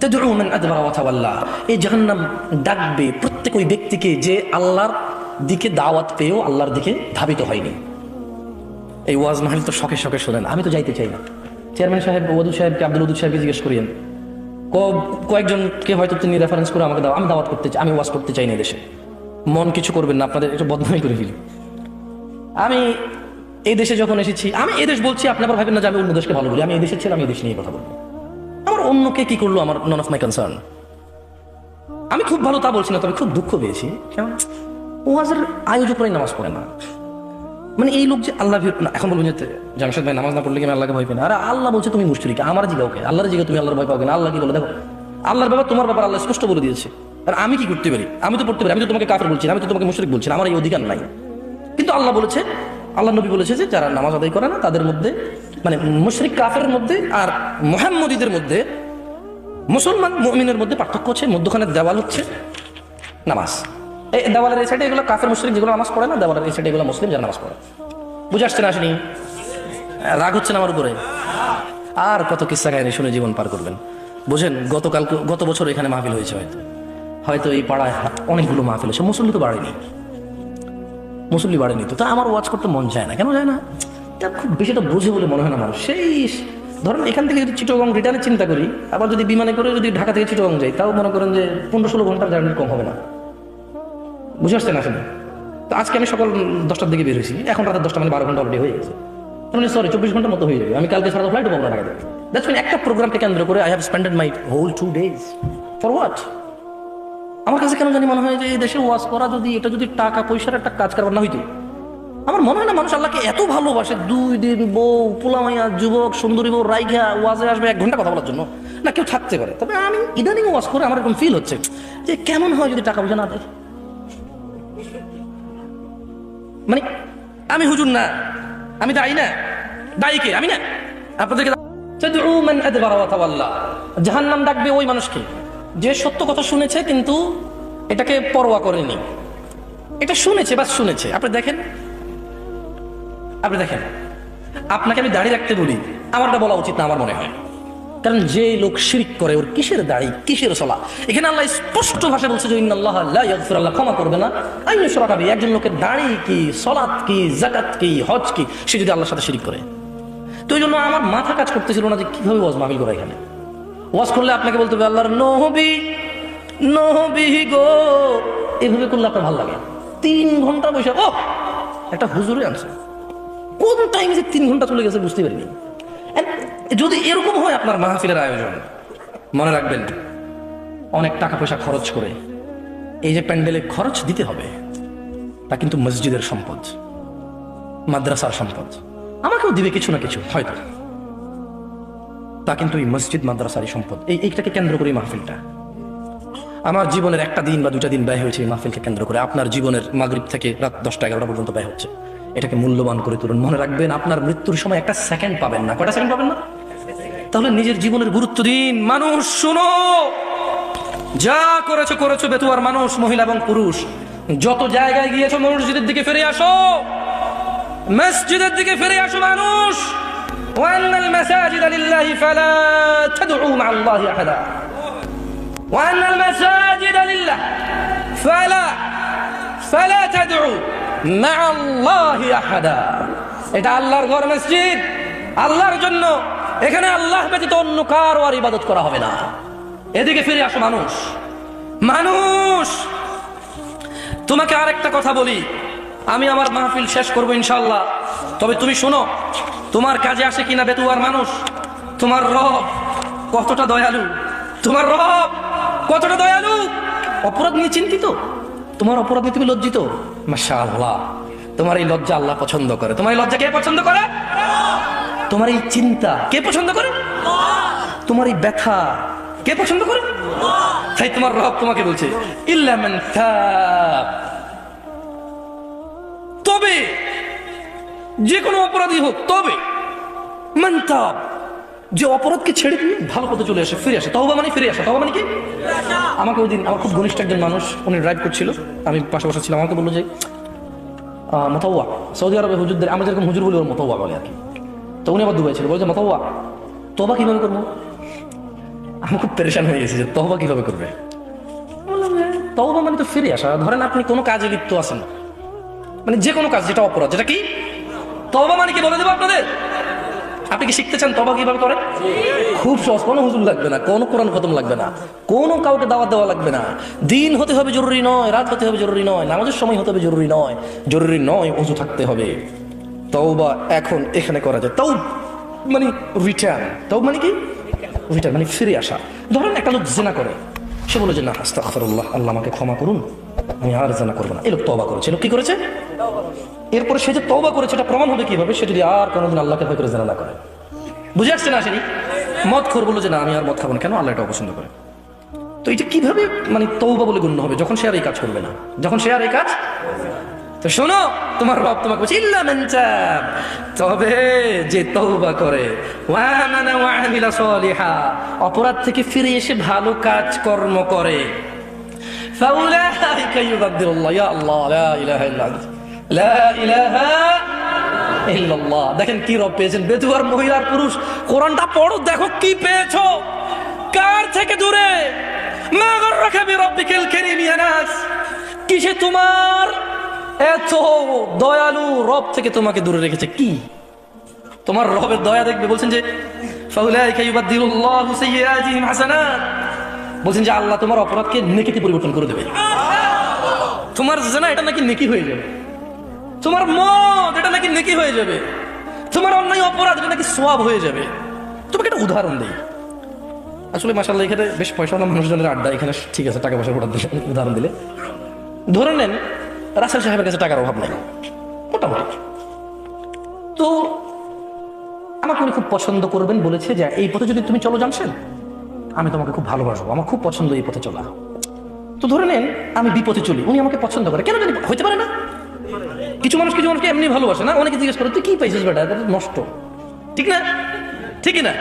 তাদউ মান আদবারা ওয়া তাওয়াল্লা, এই জাহান্নাম ডাকবে প্রত্যেক ওই ব্যক্তিকে যে আল্লাহর দিকে দাওয়াত পেয়েও আল্লাহর দিকে ধাবিত হয়নি। এই ওয়াজ মাহফিল তো শখে শখে শোনেন, আমি তো যাইতে চাই না। চেয়ারম্যান সাহেব ওয়াদুদ সাহেবকে, আব্দুল ওয়াদুদ সাহেবকে জিজ্ঞেস করিয়েন, কয়েকজনকে হয়তো তিনি রেফারেন্স করে আমাকে দাও, আমি দাওয়াত করতে চাই, আমি ওয়াজ করতে চাই না দেশে। মন কিছু করবেন না, আপনাদের একটু বদনামি করে ফেলি। আমি এই দেশে যখন এসেছি, আমি এই দেশ বলছি, আপনি আবার ভাবেন না যে আমি অন্য দেশকে ভালো বলি। আমি এই দেশের ছেলে, আমি এই দেশ নিয়ে কথা বলবো। আমার অন্যকে কি করলো আমার নন অফ মাই কনসার্ন। আমি খুব ভালো তা বলছি না, তবে খুব দুঃখ পেয়েছি। কেমন ওয়াজের আয়োজকরাই নামাজ পড়ে না, মানে এই লোক যে আল্লাহ, এখন বলবেন যে জামশেদ ভাই নামাজ না পড়লে কি আমি আল্লাহকে ভয় পাই না? আরে আল্লাহ বলছে তুমি মুশরিক, আমার জিগাওকে, আল্লাহর জিগা তুমি আল্লাহর ভয় পাও কেন? আল্লাহ কি বলে দেখো, আল্লাহর ব্যাপার তোমার ব্যাপার আল্লাহ স্পষ্ট বলে দিয়েছে। আর আমি কি করতে পারি? আমি তো পড়তে পারি, আমি তো তোমাকে কাফের বলছি, আমি তো তোমাকে মুশরিক বলছি, আমার এই অধিকার নাই। কিন্তু আল্লাহ বলেছে, আল্লাহ নবী বলেছে যে যারা নামাজ আদায় করে না তাদের মধ্যে, মানে মুশরিক কাফেরের মধ্যে আর মুহাম্মদীদের মধ্যে, মুসলমান মুমিনের মধ্যে পার্থক্য হচ্ছে মধ্যখানে দেওয়াল হচ্ছে নামাজ। এই দেওয়ালের এই সাইডে এগুলো কাফের মুশরিক যেগুলো নামাজ পড়ে না, দেওয়ালের এই সাইডে এগুলো মুসলিম যারা নামাজ পড়ে। বুঝে আসছে না? আসেনি? রাগ হচ্ছে না আমার উপরে? আর কত কিস্সা কাহিনী শুনে জীবন পার করবেন। বুঝেন, গত বছর এখানে মাহফিল হয়েছে, হয়তো এই পাড়ায় অনেকগুলো মাহফিল হয়েছে, মুসল্লি তো বাড়েনি, মুসল্লি বাড়েনি। তো তা আমার ওয়াজ করতে মন যায় না। কেন যায় না? তা খুব বেশিটা বোঝে বলে মনে হয় না মানুষ। সেই ধরেন এখান থেকে যদি চিটাগং রিটার্নের চিন্তা করি, আবার যদি বিমানে করে যদি ঢাকা থেকে চিটাগং যাই, তাও মনে করেন যে 15-16 ঘন্টার জার্নি কম হবে না। বুঝে আসছে না? আসলে তো আজকে আমি সকাল 10টার দিকে বের হয়েছি, এখন রাতের 10টা, মানে 12 ঘন্টা অলরেডি হয়ে গেছে। মানে সরি 24 ঘন্টার মতো হয়ে যাবে। আমি কালকে সারা ফ্লাইটও পাবো না ঢাকা থেকে। দ্যাটস মিন একটা প্রোগ্রামকে কেন্দ্র করে I have spended my whole 2 days for what? আমার কাছে কেন জানি মনে হয় যে এই দেশে ওয়াজ করা যদি, এটা যদি টাকা পয়সার একটা কাজ কারবার না হইতো, আমার মনে হয় না মানুষ আল্লাহকে এত ভালোবাসে 2 দিন বউ, পোলামাইয়া, যুবক, সুন্দরী বউ রাইখা ওয়াজে আসবে 1 ঘন্টা কথা বলার জন্য। না কেউ থাকতে পারে, তবে আমি ইদানিং ওয়াজ করে আমার এরকম ফিল হচ্ছে যে কেমন হয় যদি টাকা পয়সা না দেয়। মানে আমি হুজুর না, আমি দায়ী না, দায়ী কে? আমি না। আপনাদেরকে জাহান্নাম ডাকবে ওই মানুষকে যে সত্য কথা শুনেছে কিন্তু এটাকে পরোয়া করেনি। এটা শুনেছে, বাস শুনেছে। আপনি দেখেন আপনাকে আমি দাড়ি রাখতে বলি, আমারটা বলা উচিত না আমার মনে হয়, কারণ যে লোক শিরক করে ওর কিসের দাড়ি কিসের সলা? এখানে আল্লাহ স্পষ্ট ভাষায় বলছে যে ইন্নাল্লাহ লা ইয়াগফিরু, আল্লাহ ক্ষমা করবে না আইন ইউশরাকা বিহি, একজন লোকের দাড়ি কি, সালাত কি, যাকাত কি, হজ কি, সে যদি আল্লাহর সাথে শিরক করে। তো এই জন্য আমার মাথা কাজ করতেছিল না যে কিভাবে ওয়াজ মাহফিল করা। এখানে ওয়াজ করলে আপনাকে বলতে হবে আল্লাহর নবী গো, এভাবে করলে আপনার ভালো লাগে। 3 ঘন্টা বসে ও একটা হুজুরে আনছে, কোন টাইমে যে 3 ঘন্টা চলে গেছে বুঝতে পারিনি। যদি এরকম হয় আপনার মাহফিলের আয়োজন, মনে রাখবেন অনেক টাকা পয়সা খরচ করে এই যে প্যান্ডেলে খরচ দিতে হবে, তা কিন্তু মসজিদের সম্পদ, মাদ্রাসার সম্পদ। আমাকেও দিবে কিছু না কিছু হয়তো, তা কিন্তু এই মসজিদ মাদ্রাসারই সম্পদ। এইটাকে কেন্দ্র করে মাহফিলটা আমার জীবনের একটা দিন বা 2টা দিন ব্যয় হয়েছে এই মাহফিলকে কেন্দ্র করে। আপনার জীবনের মাগরিব থেকে রাত 10টা 11টা পর্যন্ত ব্যয় হচ্ছে। এটাকে মূল্যবান করে তুলুন। মনে রাখবেন আপনার মৃত্যুর সময় একটা সেকেন্ড পাবেন না। কয়টা সেকেন্ড পাবেন না? তাহলে নিজের জীবনের গুরুত্ব দিন। মানুষ শুনো, যা করেছো বেতুয়ার মানুষ, মহিলা এবং পুরুষ, যত জায়গায় গিয়েছো মসজিদের দিকে ফিরে আসো, মসজিদের দিকে ফিরে আসো মানুষ। ওয়ান্নাল মাসাজিদা লিল্লাহি ফালা তাদউ মা'আল্লাহি আহাদা, ওয়ান্নাল মাসাজিদা লিল্লাহ ফালা তাদউ মা'আল্লাহি আহাদা। এটা আল্লাহর ঘর, মসজিদ আল্লাহর জন্য, এখানে আল্লাহ ব্যতীত অন্য কারো আর ইবাদত করা হবে না। এদিকে ফিরে আসো মানুষ। তোমাকে আরেকটা কথা বলি, আমি আমার মাহফিল শেষ করবো ইনশাআল্লাহ, তবে তুমি শোনো, তোমার কাজে আসে কিনা বেতুয়ার মানুষ, তোমার রব কতটা দয়ালু, অপরাধ নিয়ে চিন্তিত, তোমার অপরাধ নিয়ে তুমি লজ্জিত। মাশাআল্লাহ, তোমার এই লজ্জা আল্লাহ পছন্দ করে। তোমার এই লজ্জা কে পছন্দ করে? তোমার এই চিন্তা কে পছন্দ করে? তোমার এই ব্যথা কে পছন্দ করে? তাই তোমার রব তোমাকে বলছে ইল্লা মান তাব, তবে যে কোনো অপরাধী হোক, তবে মান তাব, যে অপরাধকে ছেড়ে দিয়ে ভালো পথে চলে আসে, ফিরে আসে। তওবা মানে ফিরে আসে। তওবা মানে কি? আমাকে ওই দিন আমার খুব ঘনিষ্ঠ একজন মানুষ, উনি ড্রাইভ করছিল, আমি পাশে বসে ছিলাম, আমাকে বললো যে মতাওয়া, সৌদি আরবে হুজুরদের, আমরা যেরকম হুজুর বলি ওর মতাওয়া বলে আর কি। তো উনি আবার দুবাই ছিল, বলছে মতাওয়া তওবা কিভাবে করবো? আমি খুব পেরেশান হয়ে গেছি যে তওবা কিভাবে করবে। বললাম তওবা মানে তো ফিরে আসা। ধরেন আপনি কোনো কাজে লিপ্ত আছেন, মানে যে কোনো কাজ যেটা অপরাধ, যেটা কি তওবা মানে কি বলে দেবো আপনাদের? আপনি কি শিখতে চান তওবা কিভাবে করে? খুব সহজ, কোনো হুজুর লাগবে না, কোনো কোরআন খতম লাগবে না, কোনো কাউকে দাওয়াত দেওয়া লাগবে না। দিন হতে হবে জরুরি নয়, রাত হতে হবে জরুরি নয়, নামাজের সময় হতে হবে জরুরি নয়, ওযু থাকতে হবে। তওবা এখন এখানে করা যায়। তাও মানে রিটার্ন, তাও মানে কি রিটার্ন মানে ফিরে আসা। ধরেন একটা লোক জিনা করে, সে বলে যে না আস্তাগফিরুল্লাহ, আল্লাহ আমাকে ক্ষমা করুন, আমি আর জিনা করবো না। এই লোক তওবা করেছে। লোক কি করেছে? এরপরে সে যে তওবা করেছে এটা প্রমাণ হবে কিভাবে? সে যদি আর কোনোদিন আল্লাহকে ভয় করে জিনা না করে। বুঝে আসছে না? আসেনি? মদখোর বললো যে না আমি আর মদ খাবো না, কেন? আল্লাহ এটা অপছন্দ করে। তো এটা কিভাবে মানে তওবা বলে গণ্য হবে? যখন সে আর এই কাজ করবে না, তো শোনো, তোমার রব তোমাকে বলছে ইল্লা মান তাব, তবে যে তওবা করে, ওয়া আমানা ওয়া আমিলা সলিহা, অপরাধ থেকে ফিরে এসে ভালো কাজ কর্ম করে, ফাউলাইকা ইউবাদদিলুল্লাহ, ইয়া আল্লাহ লা ইলাহা ইল্লা আনতা, লা ইলাহা ইল্লাল্লাহ। দেখেন কি রব পেয়েছেন। বেতুয়ার মহিলার পুরুষ, কোরআনটা পড়ো, দেখো কি পেয়েছো। কার থেকে দূরে? মা গাররাকা বিরাব্বিকাল কারীম ইয়া নাস, কিসে তোমার এত দয়ালু রব থেকে তোমাকে দূরে রেখেছে? কি তোমার রবের দয়া দেখবে? বলছেন যে ফাউলাইকা ইউবাদদিলুল্লাহু সাইয়্যাতিহিম হাসানাত, বলছেন যে আল্লাহ তোমার অপরাধকে নেকিতে পরিবর্তন করে দেবে। তোমার জিনা এটা নাকি নেকি হয়ে যাবে, তোমার মদ এটা নাকি নেকি হয়ে যাবে, তোমার অন্যায় অপরাধ এটা নাকি সওয়াব হয়ে যাবে। তোমাকে একটা উদাহরণ দেই। আসলে মাশাআল্লাহ এখানে বেশ পয়সাওয়ালা মানুষজনের আড্ডা, এখানে ঠিক আছে টাকা পয়সা উদাহরণ দিলে। ধরে নেন রাসেল সাহেবের কাছে টাকার অভাব নাই মোটামুটি, তো আমাকে উনি খুব পছন্দ করবেন বলেছে যে এই পথে যদি তুমি চলো জামশেদ, আমি তোমাকে খুব ভালোবাসবো, আমার খুব পছন্দ এই পথে চলা। তো ধরে নেন আমি বিপথে চলি, উনি আমাকে পছন্দ করে, কেন জানি হইতে পারে না? কিছু মানুষকে এমনি ভালোবাসে না, অনেকে জিজ্ঞেস করে তুই কি পাইছিস বেটা, এটা নষ্ট, ঠিক না? ঠিকই না?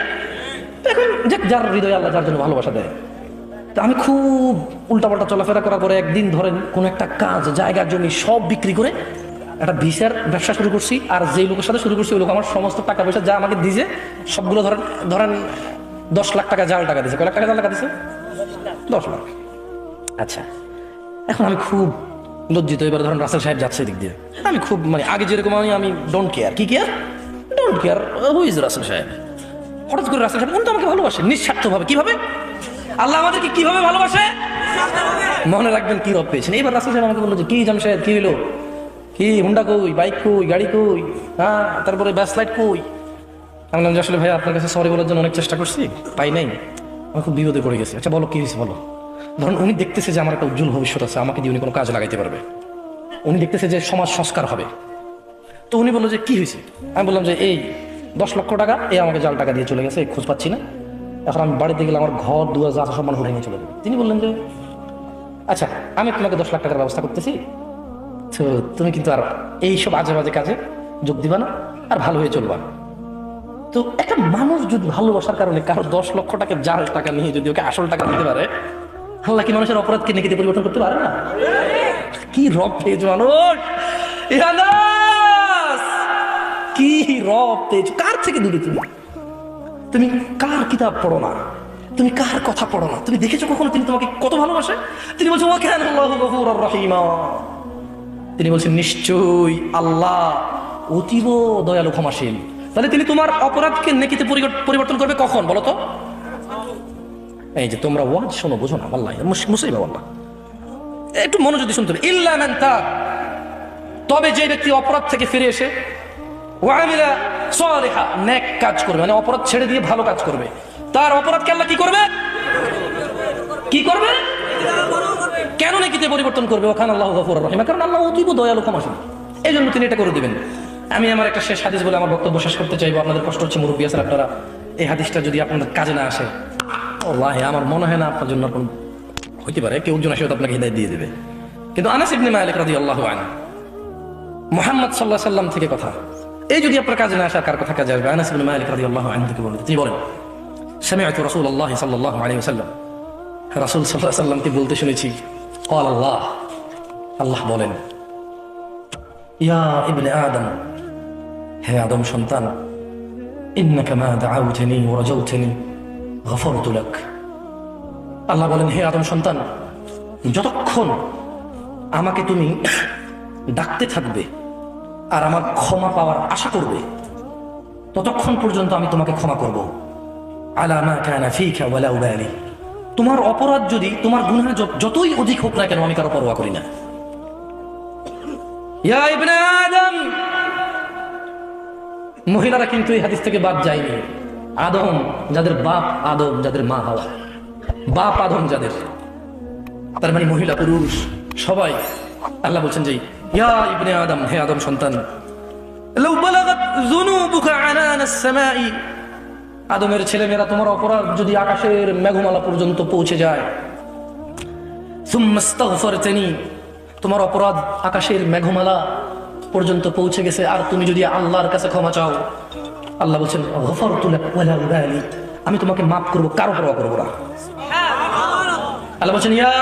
এখন যার হৃদয়ে আল্লাহ যার জন্য ভালোবাসা দেয়। তো আমি খুব উল্টাপাল্টা চলাফেরা করার পরে একদিন ধরেন কোন একটা কাজ, জায়গা জমি সব বিক্রি করে একটা ভিসার ব্যবসা শুরু করছি। আর যেই লোকের সাথে শুরু করছি ওই লোক আমার সমস্ত টাকা পয়সা যা আমাকে দিয়েছে সবগুলো ধরেন 10 লাখ টাকা জাল টাকা দিয়েছে। কয় লাখ টাকা জাল টাকা দিয়েছে? 10 লাখ। আচ্ছা, এখন আমি খুব লজ্জিত। এবার ধরেন রাসেল সাহেব যাচ্ছে দিক দিয়ে, আমি খুব আগে যেরকম আমি ডোন্ট কেয়ার, কি care, don't care who is Russell সাহেব। হঠাৎ করে রাসেল সাহেব উনি তো আমাকে ভালোবাসে নিঃস্বার্থভাবে। কিভাবে? আল্লাহ আমাদেরকে কিভাবে ভালোবাসে মনে রাখবেন, কি রব পেয়েছেন। এবার রাসেল সাহেব আমাকে বললো যে কি জামশেদ, কি হইলো, কি হুন্ডা কই, বাইক কই, গাড়ি কই, হ্যাঁ তারপরে ব্যাস লাইট কই। আমি বললাম যে আসলে ভাই আপনার কাছে সরি বলার জন্য অনেক চেষ্টা করছি, পাই নাই, আমি খুব বিপদে পড়ে গেছি। আচ্ছা বলো কি হয়েছে বলো। ধরুন উনি দেখতেছে যে আমার একটা উজ্জ্বল ভবিষ্যৎ আছে, আমাকে দিয়ে উনি কোনো কাজে লাগাইতে পারবে, উনি দেখতেছে যে সমাজ সংস্কার হবে। তো উনি বললো যে কি হয়েছে। আমি বললাম যে এই 10 লক্ষ টাকা এই আমাকে জাল টাকা দিয়ে চলে গেছে, খোঁজ পাচ্ছি না, এখন আমি বাড়িতে গেলে আমার ঘর দুয়ার যা সব মানুষ ভেঙে চলে যাবে। তিনি বললেন যে আচ্ছা আমি তোমাকে 10 লাখ টাকার ব্যবস্থা করতেছি, তো তুমি কিন্তু আর এইসব আজে বাজে কাজে যোগ দিবা না, আর ভালো হয়ে চলবা। তো একটা মানুষ যদি ভালোবাসার কারণে কারো 10 লক্ষ টাকা জাল টাকা নিয়ে যদি ওকে আসল টাকা দিতে পারে, আল্লাহ কি মানুষের অপরাধকে নেকিতে পরিবর্তন করতে পারে না? কি রব পেয়েছ মানুষ, কি রব পেয়েছ। কার থেকে দূরে তুমি কার কিতাব পড়ো না, তুমি কার কথা পড়ো না, তুমি দেখেছো কখনো তিনি তোমাকে কত ভালোবাসে? তিনি বলছেন ওয়া কানা আল্লাহু গফুরার রহিমা, তিনি বলছেন নিশ্চয়ই আল্লাহ অতীব দয়ালু ক্ষমাশীল। তাহলে তিনি তোমার অপরাধকে নেকিতে পরিবর্তন করবে কখন বলো তো? এই যে তোমরা ওয়াজ শোনো, বুঝো না, আল্লাহ মুসিবা, আল্লাহ একটু মনোযোগ দিয়ে শুনতে হবে। ইল্লা মান তাব, তবে যে ব্যক্তি অপরাধ থেকে ফিরে এসে ওয়া আমিলা সালিহা, নেক কাজ করবে, অপরাধ ছেড়ে দিয়ে ভালো কাজ করবে, তার অপরাধকে আল্লাহ কি করবে? কি করবে? কেন নেকিতে পরিবর্তন করবে? ওয়া কানা আল্লাহু গফুরার রহিম, কারণ আল্লাহ অতীব দয়ালু ক্ষমাশীল, এই জন্য তিনি এটা করে দিবেন। আমি আমার একটা শেষ হাদিস বলে আমার বক্তব্য শেষ করতে চাইবো। আপনাদের কষ্ট হচ্ছে, মুরব্বী আছেন আপনারা, এই হাদিসটা যদি আপনাদের কাজে না আসে, আল্লাহ আমার মনে হয় না আপনার জন্য হইতে পারে কেউ একজন আসে আপনাকে হিদায়াত দিয়ে দেবে। কিন্তু আনাস ইবনে মালিক রাদিয়াল্লাহু আনহু, মুহাম্মদ সাল্লাল্লাহু আলাইহি সাল্লাম থেকে কথা, এই যদি আপনার কাজে না আসে কার কথা কাজে আসবে? আনাস ইবনে মালিক রাদিয়াল্লাহু আনহু থেকে বলেন, তিনি বলেন সামি'তু রাসূলুল্লাহ সাল্লাল্লাহু আলাইহি ওয়াসাল্লাম, রাসূল সাল্লাল্লাহু আলাইহি ওয়াসাল্লামকে বলতে শুনেছি, ক্বাল আল্লাহ, আল্লাহ বলেন, ইয়া ইবনে আদম, হে আদম সন্তান, ইন্নাকা মা দাআউতানি ওয়া রাজাউতানি গফারতু লাক। আল্লাহ বলেন, হে আদম সন্তান, যতক্ষণ আমাকে তুমি ডাকতে থাকবে আর আমার ক্ষমা পাওয়ার আশা করবে, ততক্ষণ পর্যন্ত আমি তোমাকে ক্ষমা করব। আলা মা কানা ফীকা ওয়ালা উবালি, তোমার অপরাধ যদি, তোমার গুনাহ যতই অধিক হোক না কেন, আমি কারো পরোয়া করি না। ইয়া ইবনে আদম, মহিলারা কিন্তু এই হাদিস থেকে বাদ যায়নি। আদম যাদের বাপ আদম, যাদের মা হাওয়া, বাপ আদম যাদের, তার মানে মহিলা পুরুষ সবাই। আল্লাহ বলছেন যে ইয়া ইবনে আদম, হে আদম সন্তান, লাউ বালাগাত যুনুবুকা আনানাস সামাই, আদমের ছেলেমেয়েরা তোমার অপরাধ যদি আকাশের মেঘমালা পর্যন্ত পৌঁছে যায়, সুম্মা ইস্তাগফারতানি, তোমার অপরাধ আকাশের মেঘমালা পর্যন্ত পৌঁছে গেছে, আর তুমি যদি আল্লাহর কাছে ক্ষমা চাও, আল্লাহ বলছেন গফারতু লাক ওয়ালা উবালি, আমি তোমাকে মাফ করব, কারো পরোয়া করব না। আল্লাহ বলছেন ইয়া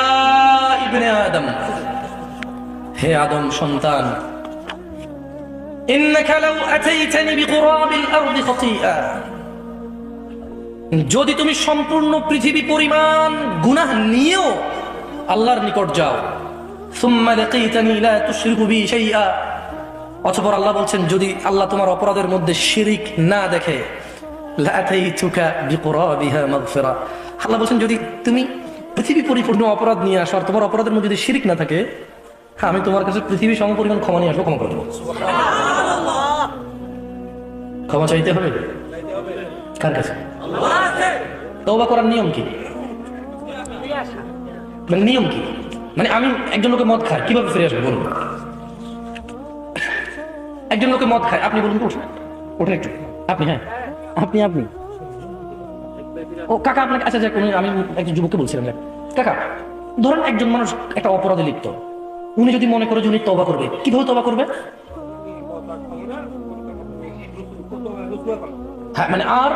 ইবনে আদম, হে আদম সন্তান, ইন্নাকা লাউ আতাইতানি বিকুরাবিল আরদি খাতিআ, যদি তুমি সম্পূর্ণ পৃথিবী পরিমাণ গুনাহ নিয়েও আল্লাহর নিকট যাও, সুম্মা লাকিতানি লা তুশরিকু বি শাইআ, অতঃপর আল্লাহ বলছেন যদি আল্লাহ তোমার অপরাধের মধ্যে শিরিক না দেখে, লা আতাইতুকা বিকুরাবিহা মাগফিরা, আল্লাহ বলছেন যদি তুমি পৃথিবী পরিপূর্ণ অপরাধ নিয়ে আসো আর তোমার অপরাধের মধ্যে যদি শিরিক না থাকে, হ্যাঁ আমি তোমার কাছে পৃথিবী সমপরিমাণ ক্ষমা নিয়ে আসবো, ক্ষমা করে দেবো। ক্ষমা চাইতে হবে কার কাছে? তওবা করার নিয়ম কি? নিয়ম কি? আমি একজন লোকে মদ খায়, কিভাবে ফিরে আসবে বলুন? একজন লোকে মদ খায়, আপনি বলুন তো, ওঠেন একটু, আপনি, হ্যাঁ আপনি ও কাকা আপনাকে, আচ্ছা যাক, আমি একজন যুবককে বলছিলাম, কাকা ধরেন একজন মানুষ একটা অপরাধে লিপ্ত, উনি যদি মনে করে যে উনি তওবা করবে, কিভাবে তওবা করবে? হ্যাঁ, মানে আর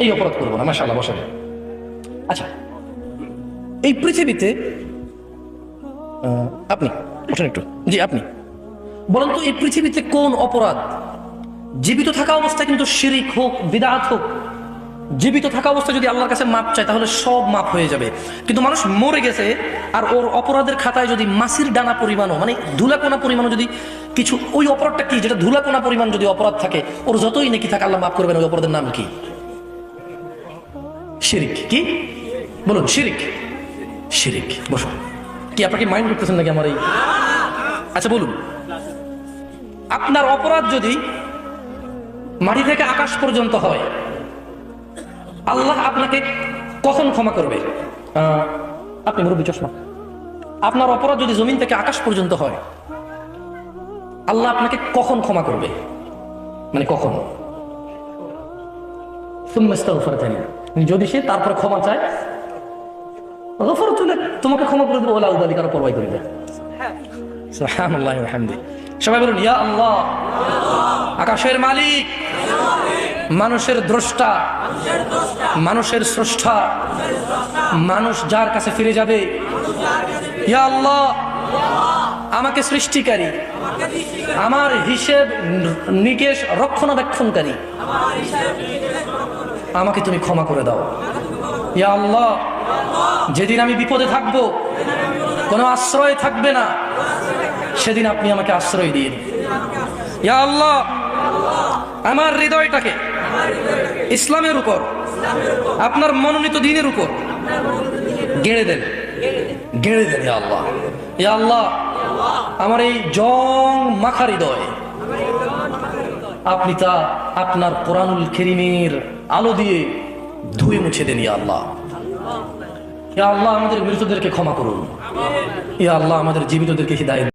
এই অপরাধ করবো না। মাশাআল্লাহ, বসেন। আচ্ছা, এই পৃথিবীতে আপনি বসেন একটু, জি আপনি বলেন তো, এই পৃথিবীতে কোন অপরাধ জীবিত থাকা অবস্থায়, কিন্তু শিরিক হোক বিদআত হোক, জীবিত থাকা অবস্থায় যদি আল্লাহর কাছে মাপ চায় তাহলে সব মাপ হয়ে যাবে, কিন্তু মানুষ মরে গেছে আর ওর অপরাধের খাতায় যদি মাছির ডানা পরিমাণও, মানে ধুলাকোনা পরিমাণও যদি কিছু, ওই অপরাধটা কি, যেটা ধুলাকোনা পরিমাণ যদি অপরাধ থাকে, ওর যতই নাকি থাকে আল্লাহ মাফ করবেন। ওই অপরাধের নাম কি? শিরিক। কি বলুন? শিরিক। শিরিক। বসো। কি আপনাকে মাইন্ড করতেছেন নাকি আমার এই? আচ্ছা বলুন, আপনার অপরাধ যদি মাটি থেকে আকাশ পর্যন্ত হয়, আল্লাহ আপনাকে কখন ক্ষমা করবে? আপনি মুরব্বী, চশমা। আপনার অপরাধ যদি জমিন থেকে আকাশ পর্যন্ত হয়, আল্লাহ আপনাকে কখন ক্ষমা করবে? মানে কখন? যদি সে তারপরে ক্ষমা চায়, তোমাকে ক্ষমা করে দেবো, ওলা উবালি, কারো পরবাই করবে। সুবহানাল্লাহি ওয়া বিহামদিহি। সবাই বলুন ইয়া আল্লাহ। আকাশের মালিক, মানুষের দ্রষ্টা, মানুষের স্রষ্টা, মানুষ যার কাছে ফিরে যাবে, ইয়া আল্লাহ আমাকে সৃষ্টিকারী, আমার হিসেব নিকেশ রক্ষণাবেক্ষণকারী, আমাকে তুমি ক্ষমা করে দাও। ইয়া আল্লাহ, যেদিন আমি বিপদে থাকবো, কোনো আশ্রয় থাকবে না, সেদিন আপনি আমাকে আশ্রয় দিন। ইয়া আল্লাহ, আমার হৃদয়টাকে ইসলামের উপর, আপনার মনোনীত দ্বীনের উপর গেড়ে দেন, গেড়ে দেন। ইয়া আল্লাহ, ইয়া আল্লাহ, আমার এই জং মাখা হৃদয় আপনি তা আপনার কোরআনুল কারীমের আলো দিয়ে ধুয়ে মুছে দেন। ইয়া আল্লাহ, ইয়া আল্লাহ, আমাদের মৃতদেরকে ক্ষমা করুন। ইয়া আল্লাহ, আমাদের জীবিতদেরকে হিদায়াত